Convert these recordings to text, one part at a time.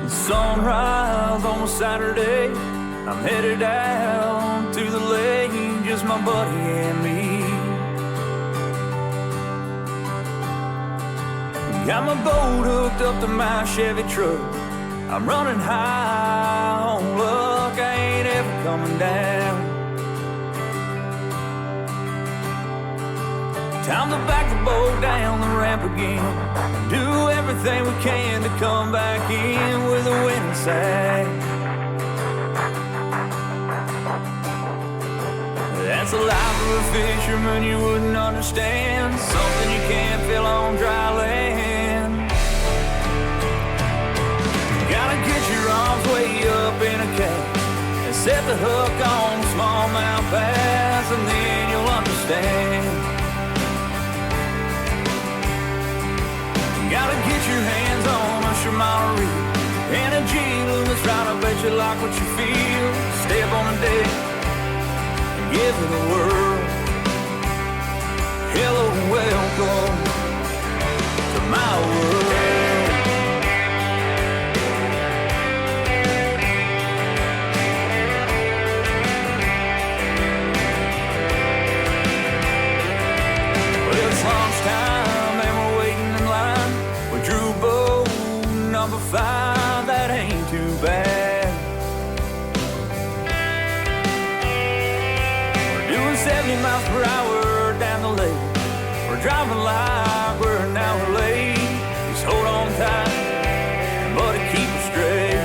Sunrise on a Saturday, I'm headed out to the lake, just my buddy and me. Got my boat hooked up to my Chevy truck, I'm running high on luck, I ain't ever coming down. Time to back the boat down the ramp again, do everything we can to come back in with a winning side. That's the life of a fisherman you wouldn't understand, something you can't feel on dry land. Gotta get your arms way up in a cast and set the hook on smallmouth bass, and then you'll understand. Gotta get your hands on a Shimano reel and a G-loom that's right, I bet you like what you feel. Step on the deck and give it a whirl. Hello and welcome to my world. Well, it's lunchtime and we're waiting in line. We drew boat number 5, that ain't too bad. We're doing 70 miles per hour down the lake. We're driving like we're an hour late. Just hold on tight, buddy, keep it straight.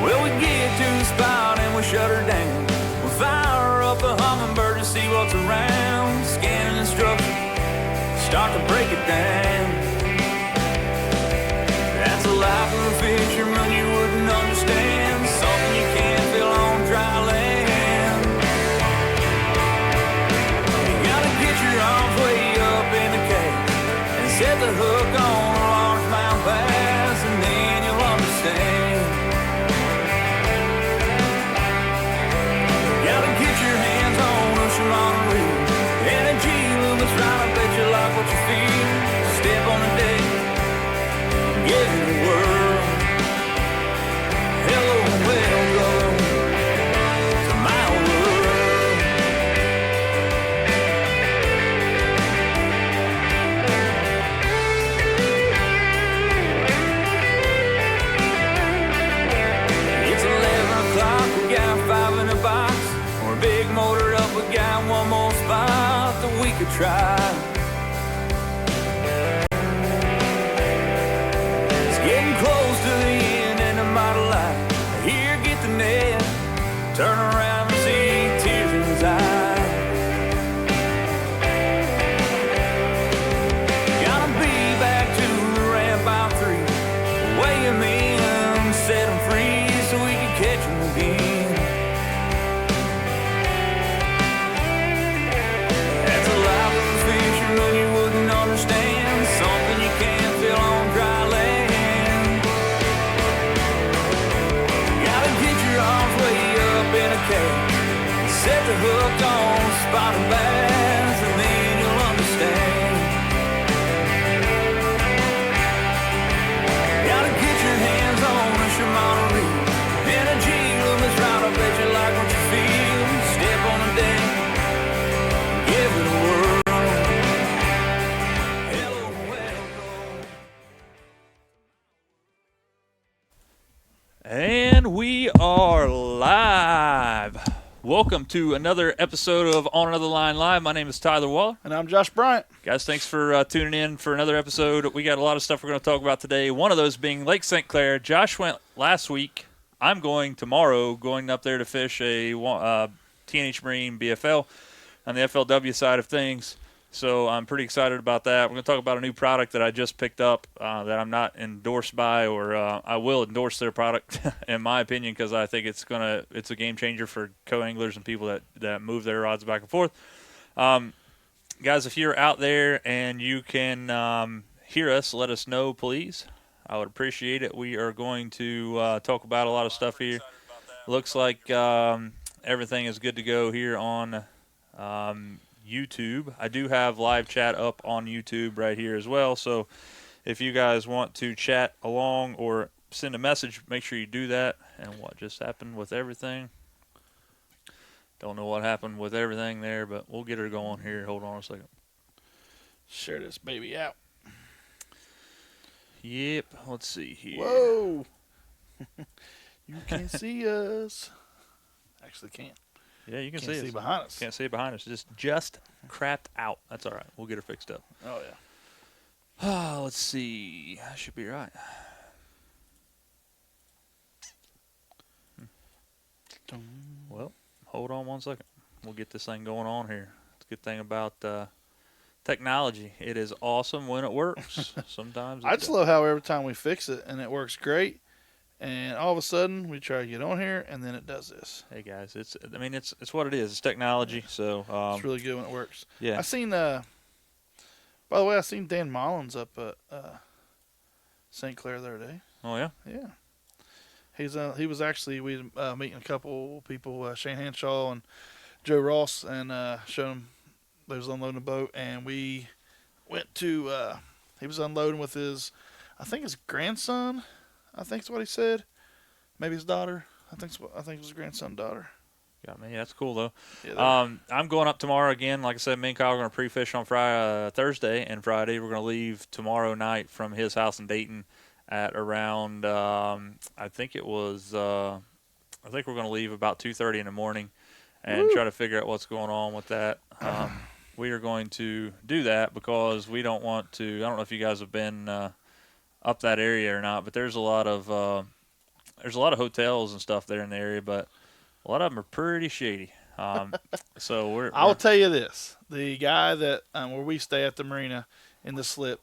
Well, we get to the spot and we shut her down. We fire up a hummingbird to see what's around. Scanning instructions, start to break it down. That's the life of a fisherman you wouldn't understand, something you can't feel on dry land. You gotta get your arms way up in the cage and set the hook on a largemouth bass, and then you'll understand. You gotta get your hands on a Shimano reel and a G-loom that's right, I bet you like what you feel. Step on the deck, give it a whirl. Hello and welcome to my world. It's 11 o'clock, we got 5 in a box. We're big motored up, we got one more spot that we could try. It's getting close to the end and I'm out of light. Here, get the net, turn around and see tears in his eyes. Gotta be back to the ramp by 3. Weigh him in, set him free so we can catch him again. That's a life of a fisherman you wouldn't understand, something you can't feel on dry land. Gotta get your arms way up in a cage, set the hook on spotted bass, and then you'll understand. Gotta get your hands on a Shimano reel and a G-loom that's right, I bet you like what you feel. Step on the deck, give it a whirl. Hello, welcome. And we are live. Welcome to another episode of On Another Line Live. My name is Tyler Waller. And I'm Josh Bryant. Guys, thanks for tuning in for another episode. We got a lot of stuff we're going to talk about today. One of those being Lake St. Clair. Josh went last week. I'm going tomorrow, going up there to fish a TNH Marine BFL on the FLW side of things. So I'm pretty excited about that. We're going to talk about a new product that I just picked up that I'm not endorsed by, or I will endorse their product in my opinion, because I think it's a game changer for co-anglers and people that move their rods back and forth. Guys, if you're out there and you can hear us, let us know, please. I would appreciate it. We are going to talk about a lot of stuff here. Looks like everything is good to go here on YouTube. I do have live chat up on YouTube right here as well. So if you guys want to chat along or send a message, make sure you do that. And what just happened with everything? Don't know what happened with everything there, but we'll get her going here. Hold on a second. Share this baby out. Yep. Let's see here. Whoa. You can't see us. Actually can't. Yeah, you can Can't see see us. behind us. Can't see it behind us. Just crapped out. That's all right. We'll get her fixed up. Oh, yeah. Let's see. That should be right. Well, hold on 1 second. We'll get this thing going on here. It's a good thing about technology. It is awesome when it works. Sometimes I just love how every time we fix it and it works great, and all of a sudden we try to get on here and then it does this. Hey guys, it's what it is. It's technology. So It's really good when it works. yeah. I seen by the way, I seen Dan Mullins up at St. Clair the other day. Oh yeah. Yeah. He was actually meeting a couple people, Shane Hanshaw and Joe Ross, and showed them they was unloading a boat, and we went to he was unloading with his grandson. I think is what he said. Maybe his daughter. I think it was his grandson, daughter. Got me. That's cool though. Yeah, I'm going up tomorrow again. Like I said, me and Kyle are going to pre-fish on Thursday and Friday. We're going to leave tomorrow night from his house in Dayton at around I think we're going to leave about 2:30 in the morning and try to figure out what's going on with that. We are going to do that because we don't want to. I don't know if you guys have been up that area or not, but there's a lot of hotels and stuff there in the area, but a lot of them are pretty shady. So I'll tell you this: the guy that where we stay at the marina in the slip,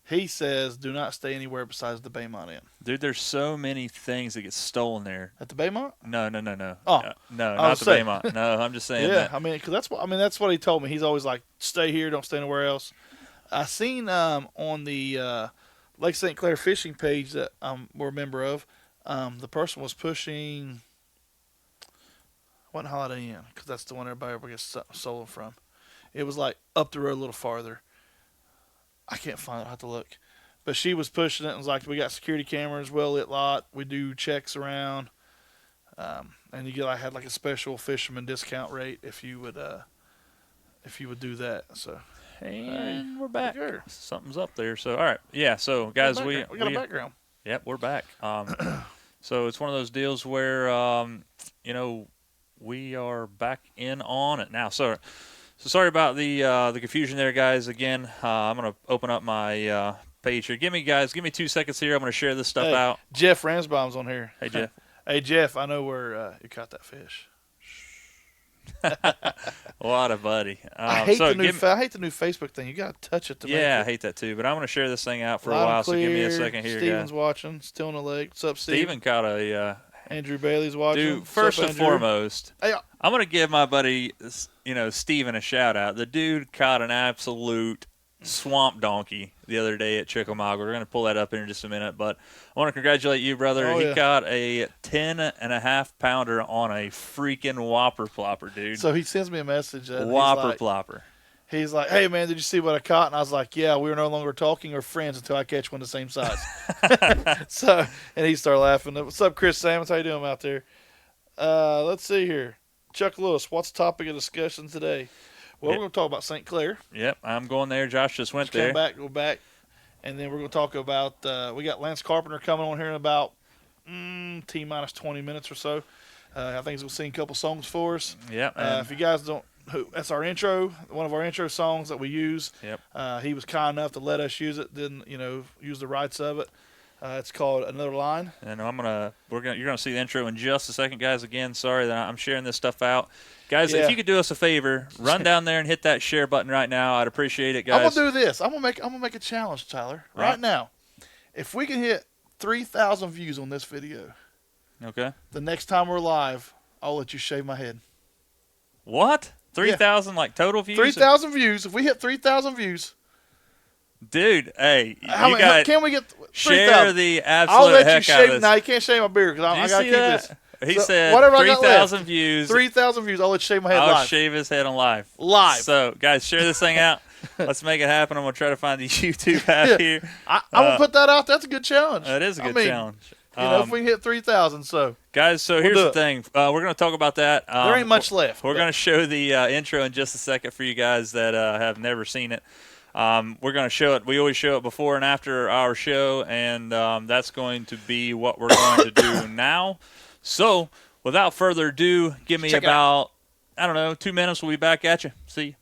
he says do not stay anywhere besides the Baymont Inn. dude, there's so many things that get stolen there. At the Baymont? No. Oh, No, not the Baymont. No, I'm just saying. Yeah, that. I mean, cause that's what he told me. He's always like, stay here, don't stay anywhere else. I seen on the Lake St. Clair fishing page that we're a member of, the person was pushing. Wasn't Holiday Inn, because that's the one everybody ever gets stolen from. It was like up the road a little farther. I can't find it. I have to look. But she was pushing it and was like, we got security cameras, well lit lot. We do checks around. And you had like a special fisherman discount rate if you would do that. So And we're back. Here. Something's up there. So, all right. Yeah, so, guys, we got a background. Yep, we're back. So it's one of those deals where, we are back in on it now. So sorry about the confusion there, guys. Again, I'm going to open up my page here. Give me 2 seconds here. I'm going to share this stuff out. Jeff Ransbaum's on here. Hey, Jeff. Hey, Jeff, I know where you caught that fish. What a buddy. I hate the new Facebook thing. You got to touch it to make it. I hate that too. But I'm going to share this thing out for a while, so give me a second here, Steven's guys. watching. Still in the lake. What's up, Steve? Steven caught a... Andrew Bailey's watching. Dude, first and foremost, hey, I'm going to give my buddy, Steven a shout-out. The dude caught an absolute swamp donkey the other day at Chickamauga. We're going to pull that up in just a minute, but I want to congratulate you, brother. He caught a 10.5-pounder on a freaking whopper plopper, dude. So he sends me a message. Whopper plopper. He's like, hey, man, did you see what I caught? And I was like, yeah, we were no longer talking or friends until I catch one the same size. And he started laughing. What's up, Chris Sammons? How you doing out there? Let's see here. Chuck Lewis, what's the topic of discussion today? Well, we're going to talk about St. Clair. Yep, I'm going there. Josh just went there. Go back. And then we're going to talk about, we got Lance Carpenter coming on here in about T-minus 20 minutes or so. I think he's going to sing a couple songs for us. Yep. If you guys don't, that's our intro, one of our intro songs that we use. Yep. He was kind enough to let us use it, didn't, use the rights of it. It's called Another Line. And you're gonna see the intro in just a second, guys. Again, sorry that I'm sharing this stuff out. Guys, if you could do us a favor, run down there and hit that share button right now. I'd appreciate it, guys. I'm gonna do this. I'm gonna make a challenge, Tyler. Right now. If we can hit 3,000 views on this video, okay. The next time we're live, I'll let you shave my head. What? 3,000 like total views? 3,000 views. If we hit 3,000 views. Dude, hey, can we get 3,000? Share the absolute I'll let heck you shave. out of this. Now you can't shave my beard because I gotta keep this. He said 3,000 views. 3,000 views. I'll let you shave my head I'll live. shave his head on live. Live. So, guys, share this thing out. Let's make it happen. I'm gonna try to find the YouTube app here. I'm gonna put that out. That's a good challenge. That is a good challenge. If we can hit 3,000, so guys. So here's the thing. We're gonna talk about that. There ain't much left. We're gonna show the intro in just a second for you guys that have never seen it. We're going to show it. We always show it before and after our show, and that's going to be what we're going to do now. So, without further ado, give me about, 2 minutes. We'll be back at you. See you.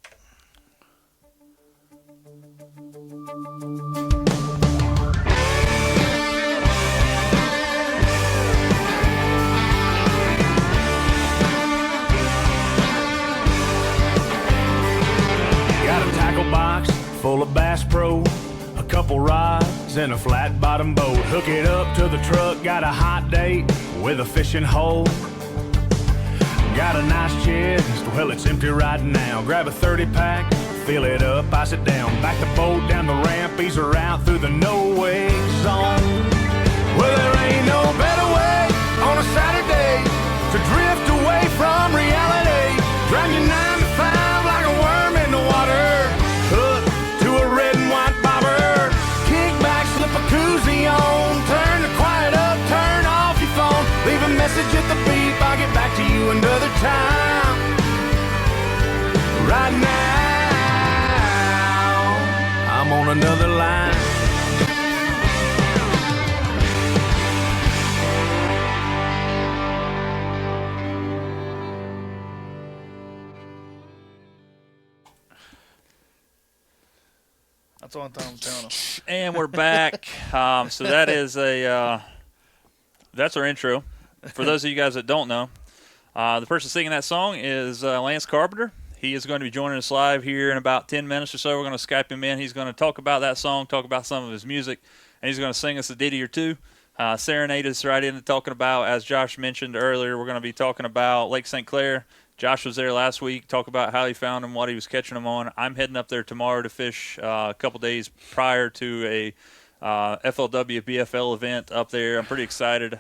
Got a tackle box full of Bass Pro, a couple rods and a flat bottom boat. Hook it up to the truck, got a hot date with a fishing hole. Got a nice chest, well it's empty right now. Grab a 30-pack, fill it up, ice it down. Back the boat down the ramp, ease her out through the no-wake zone. Well there ain't no better way on a Saturday to drift away from reality. Drown your 9 to 5 like a worm in the water. Hook to a red and white bobber. Kick back, slip a koozie on. Turn the quiet up, turn off your phone. Leave a message at the beep, I'll get back to you another time. Right now, I'm on another line. That's the only time I'm telling them. And we're back. So that is that's our intro. For those of you guys that don't know, the person singing that song is Lance Carpenter. He is going to be joining us live here in about 10 minutes or so. We're going to Skype him in. He's going to talk about that song, talk about some of his music, and he's going to sing us a ditty or two. Serenade us right into talking about, as Josh mentioned earlier, we're going to be talking about Lake St. Clair. Josh was there last week, talk about how he found him, what he was catching them on. I'm heading up there tomorrow to fish a couple days prior to a FLW BFL event up there. I'm pretty excited.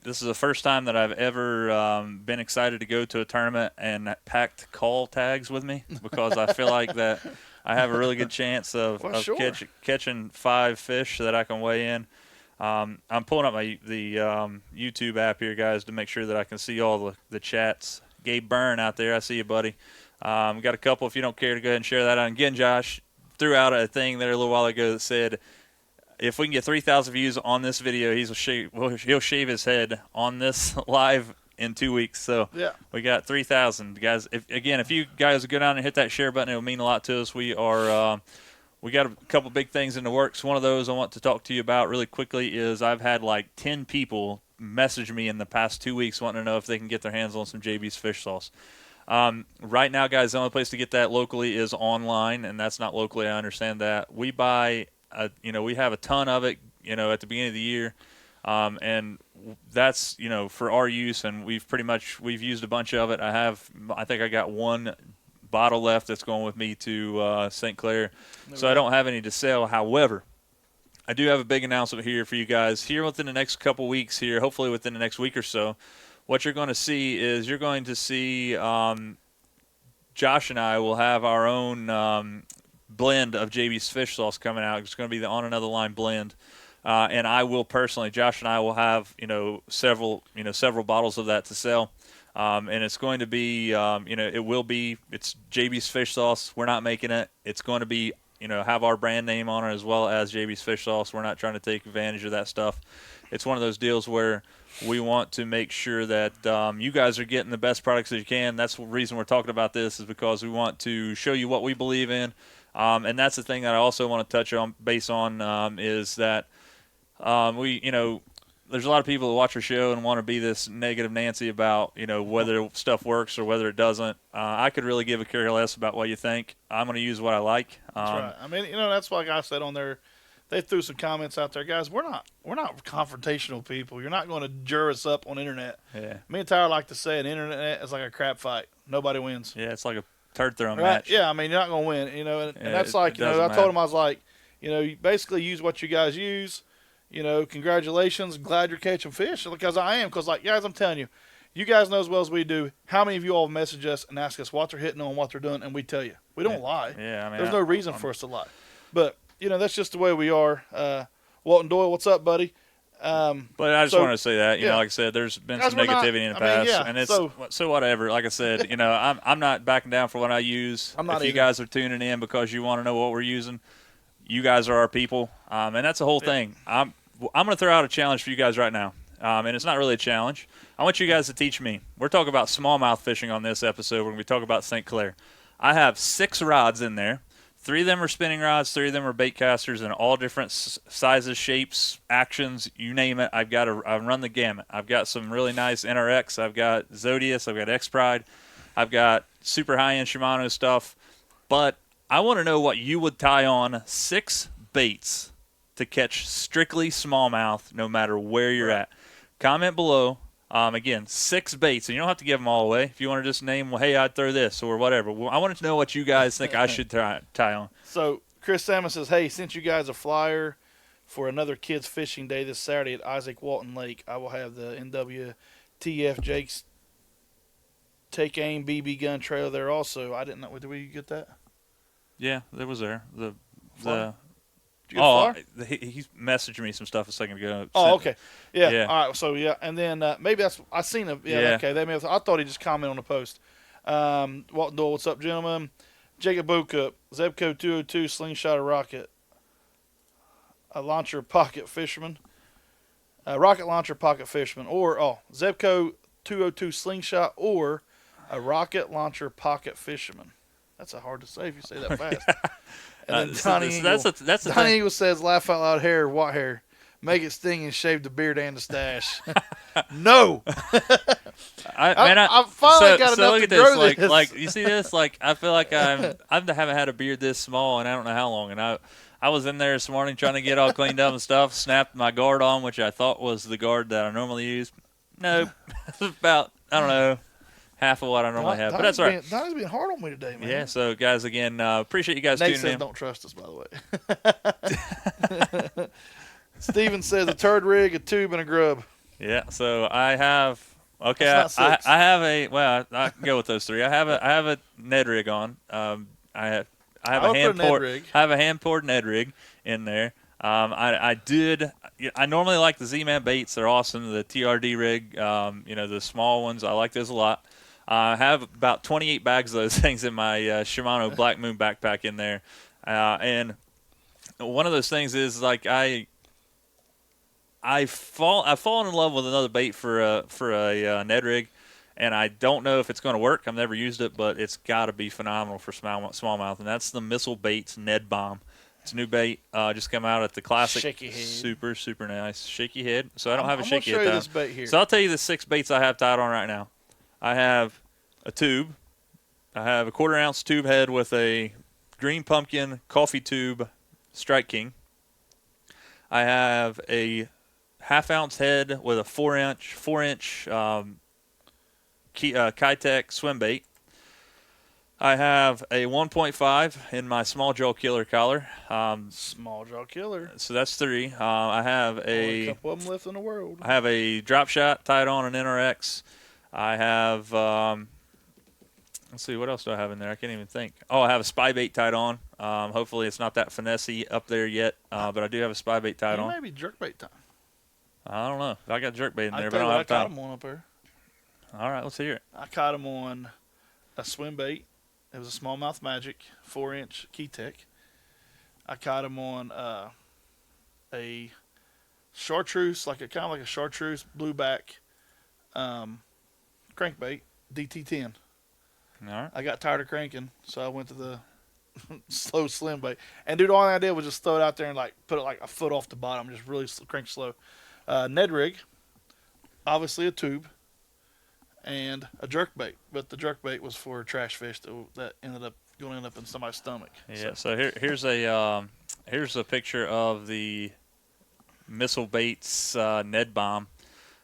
This is the first time that I've ever been excited to go to a tournament and packed call tags with me, because I feel like that I have a really good chance of catching 5 fish that I can weigh in. I'm pulling up the YouTube app here, guys, to make sure that I can see all the chats. Gabe Byrne out there, I see you, buddy. Got a couple. If you don't care to go ahead and share that out. And again, Josh threw out a thing there a little while ago that said, if we can get 3,000 views on this video, he'll shave his head on this live in 2 weeks. So yeah, we got 3,000 guys. If you guys go down and hit that share button, it will mean a lot to us. We got a couple big things in the works. One of those I want to talk to you about really quickly is I've had like 10 people message me in the past 2 weeks wanting to know if they can get their hands on some JB's fish sauce. Right now, guys, the only place to get that locally is online, and that's not locally. I understand that. We buy, we have a ton of it, at the beginning of the year, and that's, for our use, and we've used a bunch of it. I think I got 1 bottle left that's going with me to St. Clair, so I don't have any to sell. However, I do have a big announcement here for you guys. Here within the next couple weeks here, hopefully within the next week or so, what you're going to see is Josh and I will have our own blend of JB's fish sauce coming out. It's going to be the On Another Line blend. And I will personally, Josh and I will have, several bottles of that to sell. And it's going to be, it's JB's fish sauce. We're not making it. It's going to be, have our brand name on it as well as JB's fish sauce. We're not trying to take advantage of that stuff. It's one of those deals where we want to make sure that you guys are getting the best products that you can. That's the reason we're talking about this, is because we want to show you what we believe in. And that's the thing that I also want to touch on base on is that there's a lot of people that watch our show and want to be this negative Nancy about, whether stuff works or whether it doesn't. I could really give a care less about what you think. I'm going to use what I like. That's right. I mean, that's like I said on there. They threw some comments out there, guys. We're not confrontational people. You're not going to jur us up on internet. Yeah. Me and Tyler like to say an internet is like a crap fight. Nobody wins. Yeah, it's like a turd throwing right? match. Yeah, I mean, you're not going to win. And that's like, I matter. told him, I was like, you basically use what you guys use. Congratulations. Glad you're catching fish. Because I am. Because, guys, I'm telling you, you guys know as well as we do how many of you all message us and ask us what they're hitting on, what they're doing, and we tell you. We don't lie. Yeah, I mean, there's no reason for us to lie. But, that's just the way we are. Walton Doyle, what's up, buddy? But I just wanted to say that, like I said, there's been some negativity in the past, and it's so whatever. Like I said, I'm not backing down for what I use. I'm not if either. you guys are tuning in because you want to know what we're using, you guys are our people, and that's the whole thing. I'm going to throw out a challenge for you guys right now, and it's not really a challenge. I want you guys to teach me. We're talking about smallmouth fishing on this episode. We're going to be talking about St. Clair. I have 6 rods in there. 3 of them are spinning rods, 3 of them are bait casters in all different sizes, shapes, actions, you name it. I've run the gamut. I've got some really nice NRX. I've got Zodius. I've got X-Pride. I've got super high-end Shimano stuff. But I want to know what you would tie on 6 baits to catch strictly smallmouth no matter where you're at. Comment below. Again, 6 baits, and you don't have to give them all away. If you want to just name, well, hey, I'd throw this or whatever. Well, I want to know what you guys think I should tie on. So Chris Salmon says, hey, sent you guys a flyer for another kids fishing day this Saturday at Isaac Walton Lake. I will have the NWTF Jake's Take Aim BB gun trailer there also. I didn't know. Did we get that? Yeah, that was there. Flyer? Did you get the flyer? He messaged me some stuff a second ago. Oh, okay. Yeah. Yeah. All right. So, and then maybe I seen it. Yeah. Okay. I thought he just commented on the post. Walton Doyle, what's up, gentlemen? Jacob Bocup, Zebco 202 slingshot or rocket. A launcher pocket fisherman. Rocket launcher pocket fisherman. Or, Zebco 202 slingshot or a rocket launcher pocket fisherman. That's hard to say if you say that fast. And then Donnie Eagle says, laugh out loud hair, what hair? Make it sting and shave the beard and the stash. No. I finally got enough look to at grow this. this. Like you see this? Like I feel like I haven't had a beard this small, and I don't know how long. And I was in there this morning trying to get all cleaned up and stuff. Snapped my guard on, which I thought was the guard that I normally use. Nope, it's about half of what I normally have, but that's all right. Donnie's being hard on me today, man. Yeah, so guys, again, appreciate you guys Nate tuning says in. don't trust us, by the way. Steven says a turd rig, a tube, and a grub. Yeah, so I have I have I can go with those 3. I have a Ned rig on. I have a hand poured Ned rig in there. I normally like the Z-Man baits. They're awesome. The TRD rig, the small ones, I like those a lot. I have about 28 bags of those things in my Shimano Black Moon backpack in there. And one of those things is like I've fallen in love with another bait for a Ned rig, and I don't know if it's going to work. I've never used it, but it's got to be phenomenal for smallmouth, and that's the Missile Baits Ned Bomb. It's a new bait, just come out at the Classic. Shaky head. Super, super nice. Shaky head. So I don't have a shaky head. I'm going to show you this bait here. So I'll tell you the 6 baits I have tied on right now. I have a tube. I have a 1/4 ounce tube head with a green pumpkin coffee tube Strike King. I have a 1/2 ounce head with a 4 inch Kitech swim bait. I have a 1.5 in my small jaw killer collar. Small jaw killer. So that's 3. I have a couple of them left in the world. I have a drop shot tied on an NRX. I have let's see, what else do I have in there? I can't even think. Oh, I have a spy bait tied on. Hopefully it's not that finessey up there yet, but I do have a spy bait tied on. Maybe jerkbait time. I don't know. I got jerkbait in there, but I don't don't have time. I caught him on up there. All right, let's hear it. I caught him on a swim bait. It was a smallmouth magic, 4-inch Kitech. I caught him on a chartreuse, kind of like a chartreuse blueback crankbait, DT10. All right. I got tired of cranking, so I went to the slow slim bait. And dude, all I did was just throw it out there and put it like a foot off the bottom, just really crank slow. Ned rig, obviously a tube, and a jerk bait. But the jerk bait was for a trash fish that ended up going to end up in somebody's stomach. Yeah. So here's a picture of the Missile Baits Ned Bomb.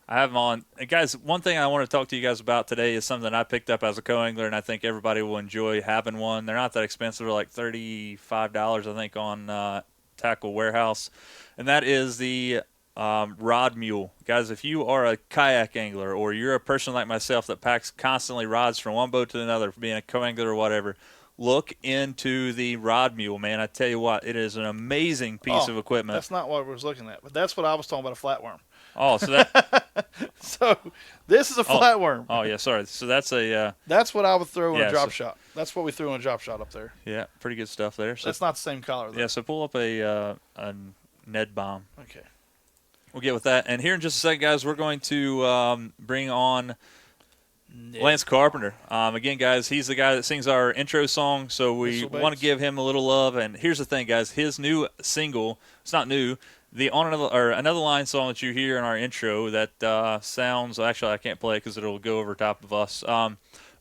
I have them on. And guys, one thing I want to talk to you guys about today is something I picked up as a co-angler, and I think everybody will enjoy having one. They're not that expensive. They're like $35, I think, on Tackle Warehouse. And that is the rod mule. Guys, if you are a kayak angler or you're a person like myself that packs constantly rods from one boat to another, being a co-angler or whatever, look into the rod mule, man. I tell you what, it is an amazing piece of equipment. That's not what we was looking at, but that's what I was talking about, a flatworm. Oh, so that So this is a flatworm. oh yeah, sorry. So that's a That's what I would throw in yeah, a drop so- shot. That's what we threw in a drop shot up there. yeah, pretty good stuff there. So That's not the same color, though. yeah, so pull up a Ned bomb. Okay. We'll get with that. And here in just a second, guys, we're going to bring on Lance Carpenter. Again, guys, he's the guy that sings our intro song, so we Whistle want to Bates. give him a little love. And here's the thing, guys. His new single, it's not new, the On Another, or Another Line song that you hear in our intro that sounds, actually I can't play it because it'll go over top of us.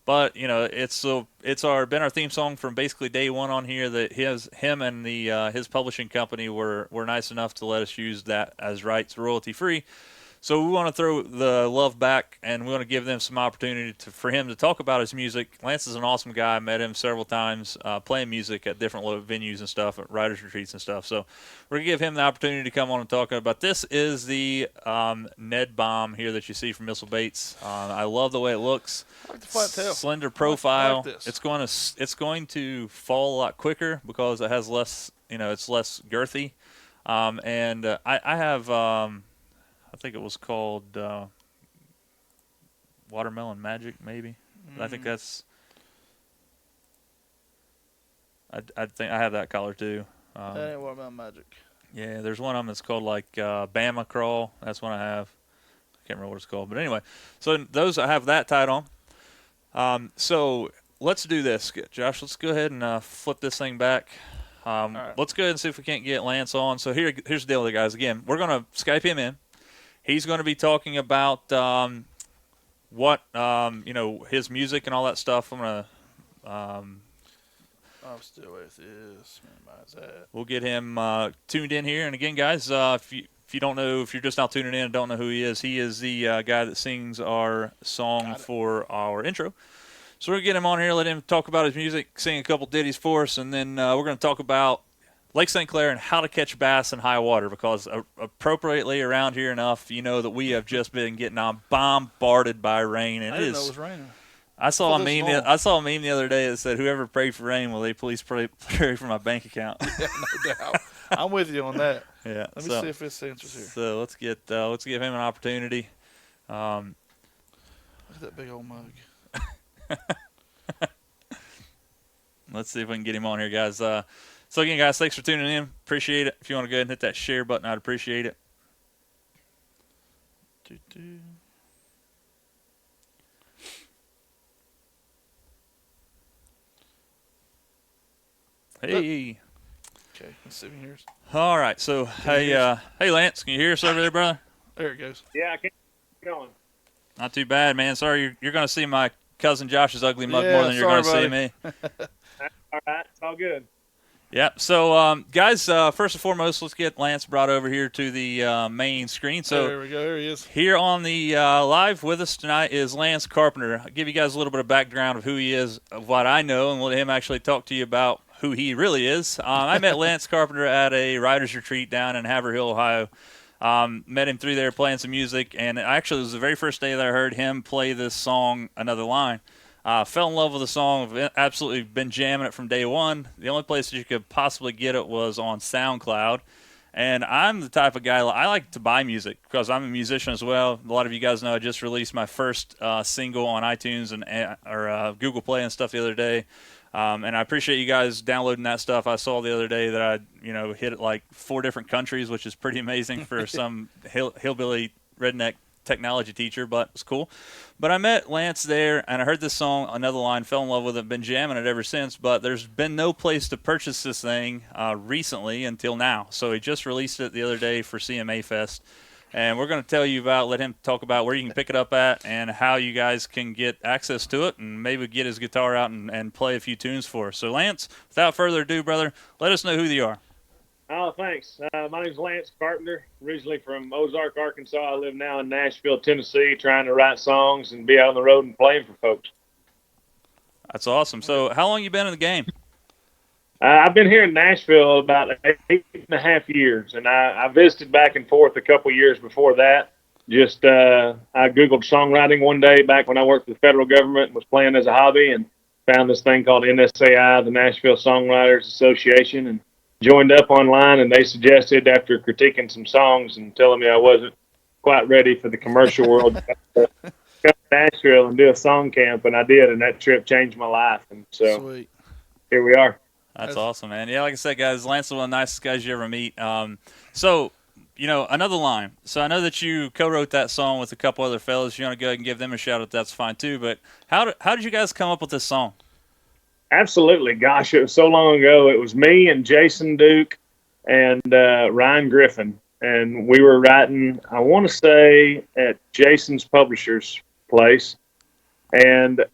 But you know, it's been our theme song from basically day one on here. That him and his publishing company were nice enough to let us use that as rights, royalty free. So we want to throw the love back, and we want to give them some opportunity for him to talk about his music. Lance is an awesome guy. I met him several times playing music at different venues and stuff, at writers' retreats and stuff. So we're going to give him the opportunity to come on and talk about this. Is the Ned bomb here that you see from Whistle Bates. I love the way it looks. I like the flat tail. Slender profile. I like this. It's going to fall a lot quicker because it has less, it's less girthy. And I have... I think it was called Watermelon Magic, maybe. I think that's. I think I have that collar too. That ain't Watermelon Magic. Yeah, there's one of them that's called like Bama Crawl. That's one I have. I can't remember what it's called, but anyway. So those I have that tied on. So let's do this, Josh. Let's go ahead and flip this thing back. Right. Let's go ahead and see if we can't get Lance on. So here's the deal, guys. Again, we're gonna Skype him in. He's going to be talking about what his music and all that stuff. I'm gonna. I'm still with this. Minimize that. We'll get him tuned in here. And again, guys, if you don't know, if you're just now tuning in and don't know who he is the guy that sings our song for our intro. So we're gonna get him on here, let him talk about his music, sing a couple ditties for us, and then we're gonna talk about Lake St. Clair and how to catch bass in high water, because appropriately around here enough, you know that we have just been getting bombarded by rain, and I didn't know it was raining. I saw a For this meme. long. I saw a meme the other day that said, "Whoever prayed for rain, will they please pray for my bank account?" Yeah, no doubt. I'm with you on that. Yeah. Let me see if this answers here. So let's give him an opportunity. Look at that big old mug. Let's see if we can get him on here, guys. So again, guys, thanks for tuning in. Appreciate it. If you want to go ahead and hit that share button, I'd appreciate it. Doo-doo. Hey. Okay, let's see if he hears. All right. So hey Lance, can you hear us over there, brother? There it goes. Yeah, I can keep going. Not too bad, man. Sorry, you're going to see my cousin Josh's ugly mug Yeah, more than you're going to sorry, see me. All right, it's all good. Yep. So, guys, first and foremost, let's get Lance brought over here to the main screen. So there we go. Here he is. here on the live with us tonight is Lance Carpenter. I'll give you guys a little bit of background of who he is, of what I know, and let him actually talk to you about who he really is. I met Lance Carpenter at a writer's retreat down in Haverhill, Ohio. Met him through there playing some music, and actually it was the very first day that I heard him play this song, Another Line. Fell in love with the song. I've absolutely been jamming it from day one. The only place that you could possibly get it was on SoundCloud. And I'm the type of guy, I like to buy music because I'm a musician as well. A lot of you guys know I just released my first single on iTunes or Google Play and stuff the other day. And I appreciate you guys downloading that stuff. I saw the other day that I hit it like 4 different countries, which is pretty amazing for some hillbilly redneck technology teacher, but it's cool. But I met Lance there, and I heard this song, Another Line, fell in love with it, been jamming it ever since, but there's been no place to purchase this thing recently until now. So he just released it the other day for CMA Fest, and we're going to tell you let him talk about where you can pick it up at and how you guys can get access to it, and maybe get his guitar out and play a few tunes for us. So Lance, without further ado, brother, let us know who you are. Oh, thanks. My name's Lance Carpenter, originally from Ozark, Arkansas. I live now in Nashville, Tennessee, trying to write songs and be out on the road and playing for folks. That's awesome. So how long you been in the game? I've been here in Nashville about 8.5 years, and I visited back and forth a couple years before that. Just I Googled songwriting one day back when I worked for the federal government and was playing as a hobby, and found this thing called NSAI, the Nashville Songwriters Association, and joined up online. And they suggested, after critiquing some songs and telling me I wasn't quite ready for the commercial world, to come to Nashville and do a song camp, and I did, and that trip changed my life. And so Sweet. here we are. That's awesome, man. Yeah, like I said, guys, Lance is one of the nicest guys you ever meet. So, another line. So I know that you co-wrote that song with a couple other fellas. If you want to go ahead and give them a shout-out, that's fine too. But how did you guys come up with this song? Absolutely. Gosh, it was so long ago. It was me and Jason Duke and Ryan Griffin. And we were writing, I want to say, at Jason's publisher's place. And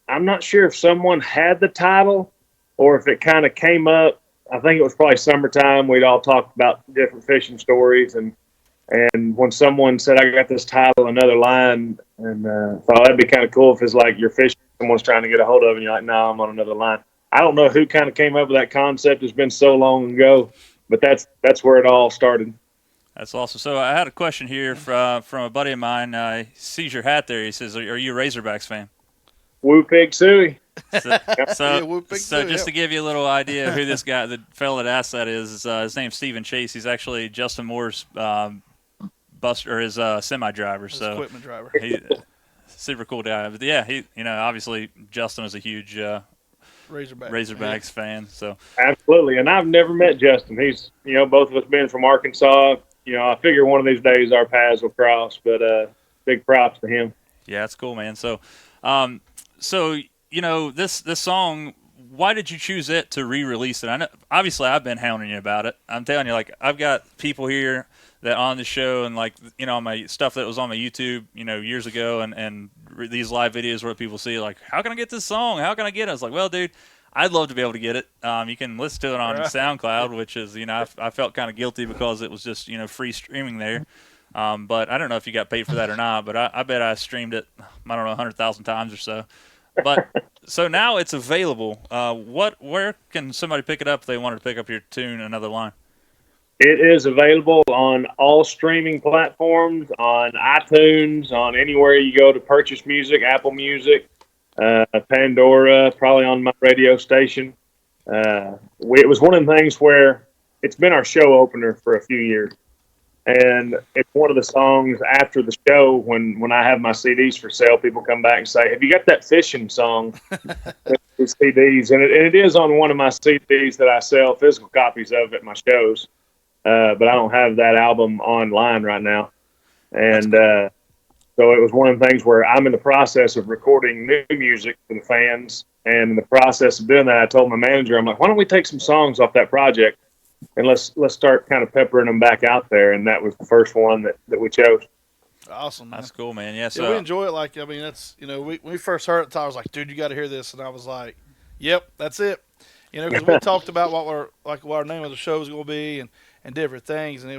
I'm not sure if someone had the title or if it kind of came up. I think it was probably summertime. We'd all talked about different fishing stories. And when someone said, I got this title, another line, and thought that'd be kind of cool if it's like you're fishing, someone's trying to get a hold of, and you're like, no, I'm on another line. I don't know who kind of came up with that concept. It's been so long ago, but that's where it all started. That's awesome. So I had a question here from a buddy of mine. He sees your hat there. He says, are you a Razorbacks fan? Woo Pig Suey. So just to give you a little idea of who this guy, the fellow that asked that is his name's Stephen Chase. He's actually Justin Moore's his semi driver. So Equipment driver. Super cool guy. But yeah, he obviously Justin is a huge Razorbacks fan. So absolutely. And I've never met Justin. He's both of us being from Arkansas. I figure one of these days our paths will cross. But big props to him. Yeah, that's cool, man. So this song, why did you choose it to re-release it? I know, obviously, I've been hounding you about it. I'm telling you, I've got people here that on the show and my stuff that was on my YouTube, years ago, and these live videos where people see how can I get this song? How can I get it? I was like, well, dude, I'd love to be able to get it. You can listen to it on SoundCloud, which is, I felt kind of guilty because it was just, free streaming there. But I don't know if you got paid for that or not, but I bet I streamed it, 100,000 times or so. But so now it's available. Where can somebody pick it up if they wanted to pick up your tune, Another Line? It is available on all streaming platforms, on iTunes, on anywhere you go to purchase music, Apple Music, Pandora, probably on my radio station. It was one of the things where it's been our show opener for a few years. And it's one of the songs after the show when I have my CDs for sale, people come back and say, have you got that fishing song? These CDs. And it is on one of my CDs that I sell physical copies of at my shows. But I don't have that album online right now. And so it was one of the things where I'm in the process of recording new music for the fans. And in the process of doing that, I told my manager, I'm like, why don't we take some songs off that project? And let's start kind of peppering them back out there, and that was the first one that we chose. Awesome, man. That's cool, man. Yeah, so we enjoy it. That's when we first heard it, Tyler was like, "Dude, you got to hear this," and I was like, "Yep, that's it." Because we talked about what our name of the show was going to be and different things, and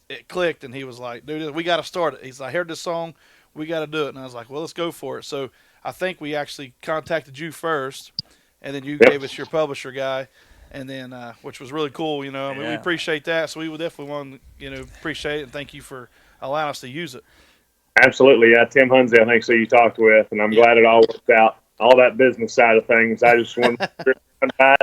it clicked, and he was like, "Dude, we got to start it." He's like, "I heard this song, we got to do it," and I was like, "Well, let's go for it." So I think we actually contacted you first, and then you gave us your publisher guy. And then, which was really cool, we appreciate that. So we would definitely want to, appreciate it and thank you for allowing us to use it. Absolutely, yeah. Tim Hunsley, I think, so you talked with, and I'm glad it all worked out. All that business side of things, I just wanted to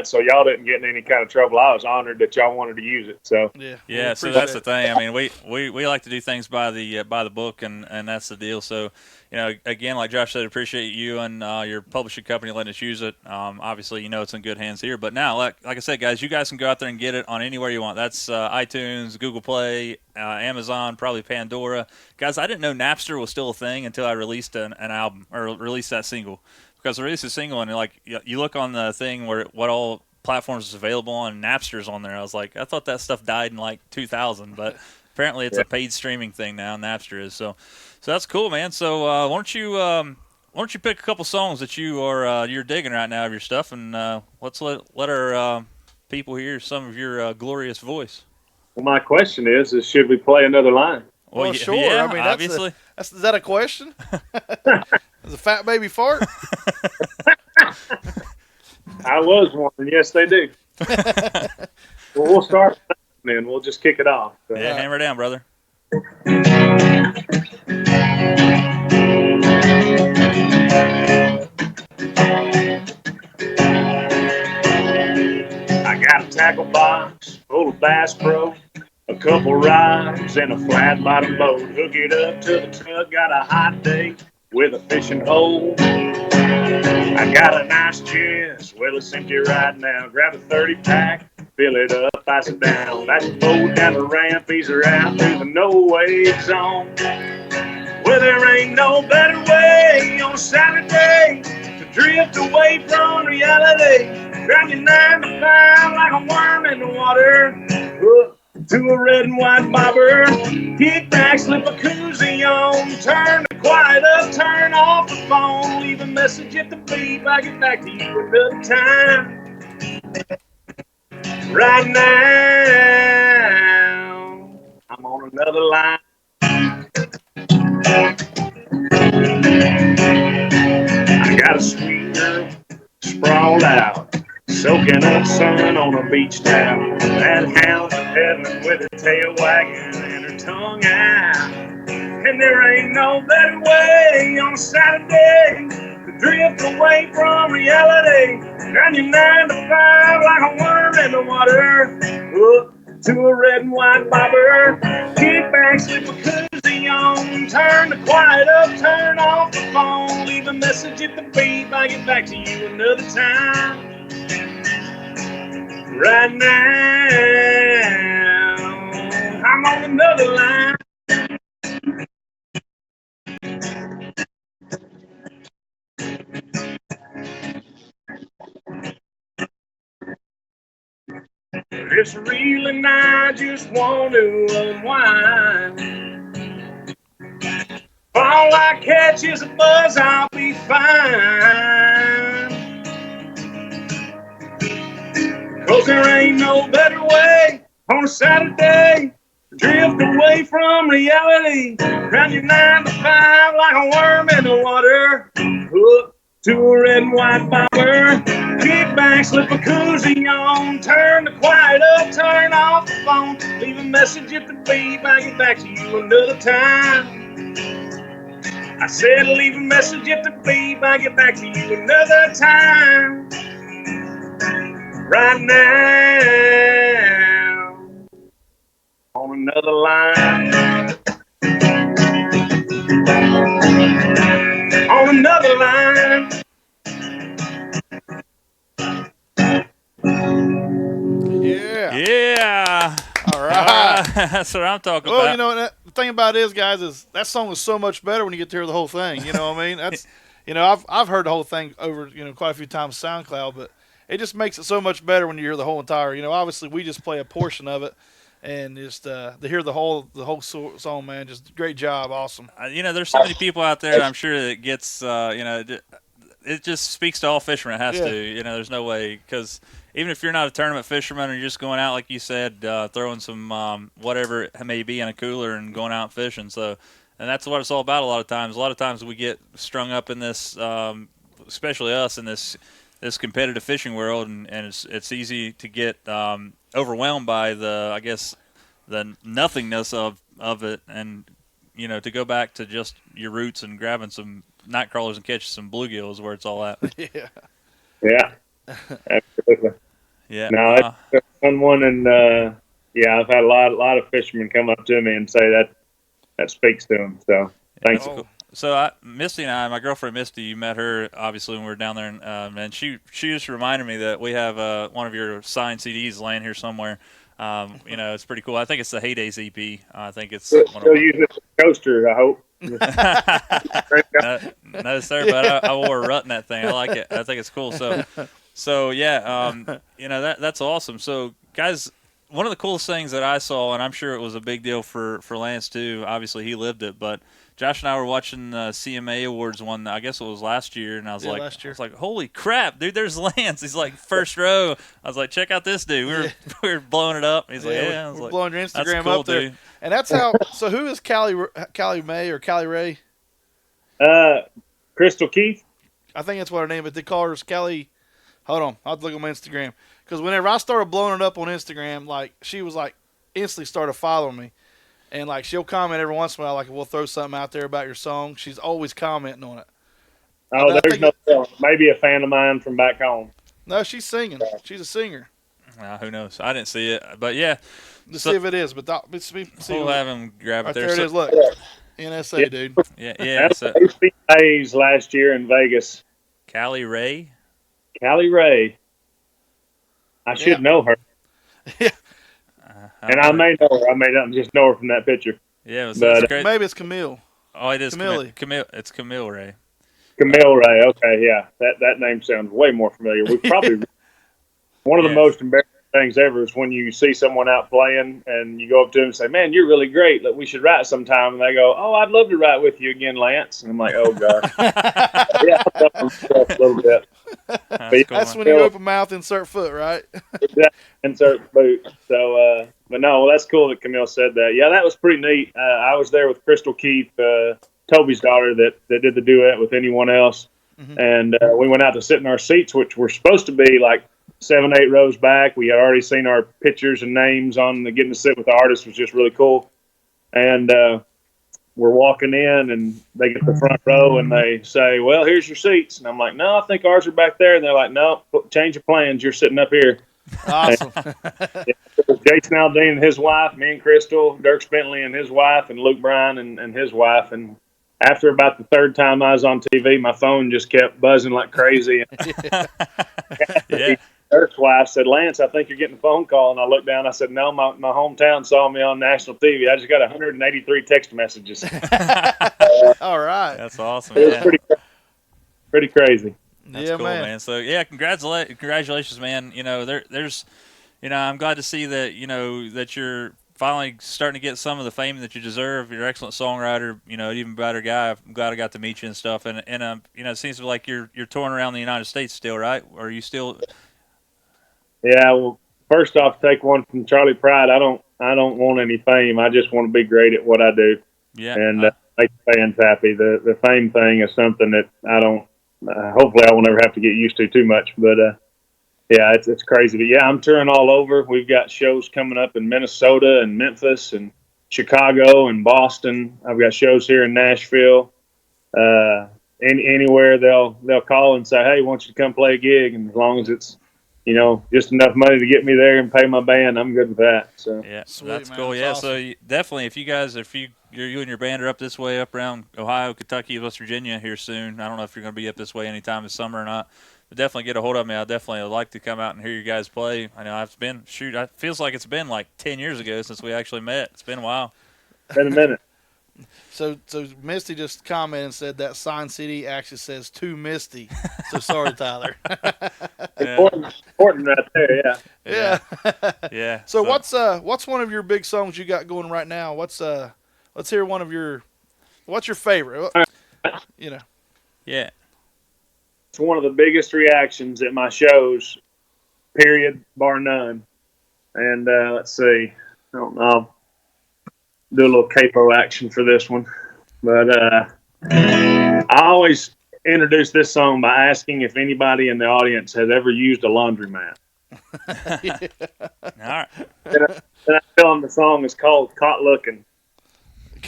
so y'all didn't get in any kind of trouble. I was honored that y'all wanted to use it. So yeah. So that's the thing. I mean, we like to do things by the book, and that's the deal. So again, like Josh said, appreciate you and your publishing company letting us use it. Obviously, it's in good hands here. But now, like I said, guys, you guys can go out there and get it on anywhere you want. That's iTunes, Google Play, Amazon, probably Pandora. Guys, I didn't know Napster was still a thing until I released an album or released that single. Because I released a single, and you look on the thing where what all platforms is available on, Napster's on there. I was like, I thought that stuff died in 2000, but apparently it's a paid streaming thing now. Napster is so that's cool, man. So why don't you pick a couple songs that you're digging right now of your stuff, and let's let our people hear some of your glorious voice. Well, my question is should we play Another Line? Well, sure. Yeah, I mean, obviously. Is that a question? Is a fat baby fart? I was one, and yes, they do. Well, we'll start, then we'll just kick it off. So. Yeah, hammer down, brother. I got a tackle box full of Bass Pro, a couple rods and a flat bottom boat. Hook it up to the truck, got a hot date with a fishing hole. I got a nice chest, well it's empty right now. Grab a 30 pack, fill it up, ice it down. That's the boat down the ramp, ease her out through the no-wave zone. Well, there ain't no better way on Saturday to drift away from reality. Grab your 9 to 5 like a worm in the water. Hook to a red and white bobber. Kick back, slip a koozie on. Turn the quiet up, turn off the phone. Leave a message at the beep. I get back to you another time. Right now, I'm on another line. I got a sweet girl sprawled out, soaking up sun on a beach towel. That hound's of heaven with her tail wagging and her tongue out. And there ain't no better way on Saturday to drift away from reality. Run your 9 to 5 like a worm in the water. Hook to a red and white bobber. Kick back, slip a koozie on. Turn the quiet up, turn off the phone. Leave a message at the beep. I get back to you another time. Right now, I'm on another line. It's real and I just want to unwind. If all I catch is a buzz, I'll be fine. 'Cause there ain't no better way on a Saturday to drift away from reality. Round your 9 to 5 like a worm in the water. Hook to a red and white bobber. Kick back, slip a koozie on. Turn the quiet up, turn off the phone. Leave a message at the beep. I get back to you another time. I said leave a message at the beep. I get back to you another time. Right now, on another line. On another line. Yeah. Yeah. All right. That's what I'm talking Well, about. you know, the thing about it is, guys, is that song is so much better when you get to hear the whole thing. You know what I mean? That's, you know, I've heard the whole thing over, you know, quite a few times on SoundCloud, but it just makes it so much better when you hear the whole entire. You know, obviously we just play a portion of it, and just to hear the whole song, man, just great job, awesome. You know, there's so many people out there, I'm sure, that gets, you know, it just speaks to all fishermen. It has Yeah. to. You know, there's no way, because even if you're not a tournament fisherman and you're just going out, like you said, throwing some whatever it may be in a cooler and going out fishing. So, and that's what it's all about a lot of times. A lot of times we get strung up in this, especially us, in this competitive fishing world, and it's easy to get overwhelmed by the, I guess, the nothingness of it, and you know, to go back to just your roots and grabbing some night crawlers and catching some bluegills where it's all at. Yeah. Yeah, absolutely. Yeah. No, it's a fun one, and yeah, I've had a lot of fishermen come up to me and say that speaks to them. So thanks. Cool. So Misty and I, my girlfriend Misty, you met her obviously when we were down there, and she just reminded me that we have one of your signed CDs laying here somewhere. You know, it's pretty cool. I think it's the Heydays EP. I think it's Still one of using it as a coaster, I hope. no, sir, but I wore a rut in that thing. I like it. I think it's cool. So yeah, you know, that's awesome. So guys, one of the coolest things that I saw, and I'm sure it was a big deal for Lance too. Obviously, he lived it, but Josh and I were watching the CMA Awards one. I guess it was last year, and I was like, "Holy crap, dude! There's Lance." He's like first row. I was like, "Check out this dude. We were blowing it up." He's like, "Yeah." I was we're like, blowing your Instagram "That's cool, up there." dude." And that's how. So who is Callie May or Callie Ray? Crystal Keith. I think that's what her name is. They call her Callie. Hold on, I'll have to look on my Instagram Because whenever I started blowing it up on Instagram, like she was like instantly started following me, and like she'll comment every once in a while, like we'll throw something out there about your song. She's always commenting on it. Oh, there's no telling. Maybe a fan of mine from back home. No, she's singing. She's a singer. Who knows? I didn't see it, but yeah. Let's see if it is. But We'll have him grab it right there. There it is. Look, NSA, Yeah. dude. Yeah. So, Hayes last year in Vegas. Callie Ray. Callie Ray. I should know her. Yeah. And I may know her. I may not just know her from that picture. Yeah, it's great. Maybe it's Camille. Oh, it is Camille. Camille. It's Camille Ray. Camille Ray. Okay, yeah. That name sounds way more familiar. We probably one of the most embarrassing things ever is when you see someone out playing and you go up to them and say, "Man, you're really great. Look, we should write sometime." And they go, "Oh, I'd love to write with you again, Lance." And I'm like, "Oh God." Yeah, I'll tell them stuff a little bit. That's when you open mouth, insert foot, right? Exactly. Insert boot. So, but no, well, that's cool that Camille said that. Yeah, that was pretty neat. I was there with Crystal Keith, Toby's daughter, that did the duet with Anyone Else. Mm-hmm. And we went out to sit in our seats, which were supposed to be like 7-8 rows back. We had already seen our pictures and names on getting to sit with the artist was just really cool. And we're walking in, and they get the front row, and they say, "Well, here's your seats." And I'm like, "No, I think ours are back there." And they're like, "No, change your plans. You're sitting up here." Awesome. It was Jason Aldean and his wife, me and Crystal, Dirk Bentley and his wife, and Luke Bryan and his wife. And after about the third time I was on TV, my phone just kept buzzing like crazy. Yeah. Dirk's wife said, "Lance, I think you're getting a phone call." And I looked down. I said, "No, my hometown saw me on national TV. I just got 183 text messages." All right. That's awesome. It was pretty crazy. That's cool, man. So yeah, congratulations, man. You know, there's, you know, I'm glad to see that, you know, that you're finally starting to get some of the fame that you deserve. You're an excellent songwriter, you know, even better guy. I'm glad I got to meet you and stuff. And you know, it seems like you're touring around the United States still, right? Or are you still? Yeah. Well, first off, take one from Charlie Pride. I don't want any fame. I just want to be great at what I do. Yeah. And make fans happy. The fame thing is something that I don't. Hopefully, I will never have to get used to too much. But yeah, it's crazy. But yeah, I'm touring all over. We've got shows coming up in Minnesota and Memphis and Chicago and Boston. I've got shows here in Nashville. Anywhere they'll call and say, "Hey, I want you to come play a gig," and as long as it's, you know, just enough money to get me there and pay my band, I'm good with that. So yeah, sweet, that's man. cool. That's Yeah, awesome. so definitely, if you and your band are up this way, up around Ohio, Kentucky, West Virginia here soon. I don't know if you're going to be up this way anytime this summer or not, but definitely get a hold of me. I definitely would like to come out and hear you guys play. I know it feels like it's been like 10 years ago since we actually met. It's been a while. been a minute. So Misty just commented and said that Sign City actually says "to Misty." So sorry, Tyler. Important right there. Yeah. Yeah. Yeah. So what's one of your big songs you got going right now? Let's hear one of your. What's your favorite? You know. Yeah. It's one of the biggest reactions at my shows, period, bar none. And let's see. I'll do a little capo action for this one. But I always introduce this song by asking if anybody in the audience has ever used a laundromat. All right. Then I tell them the song is called Caught Looking.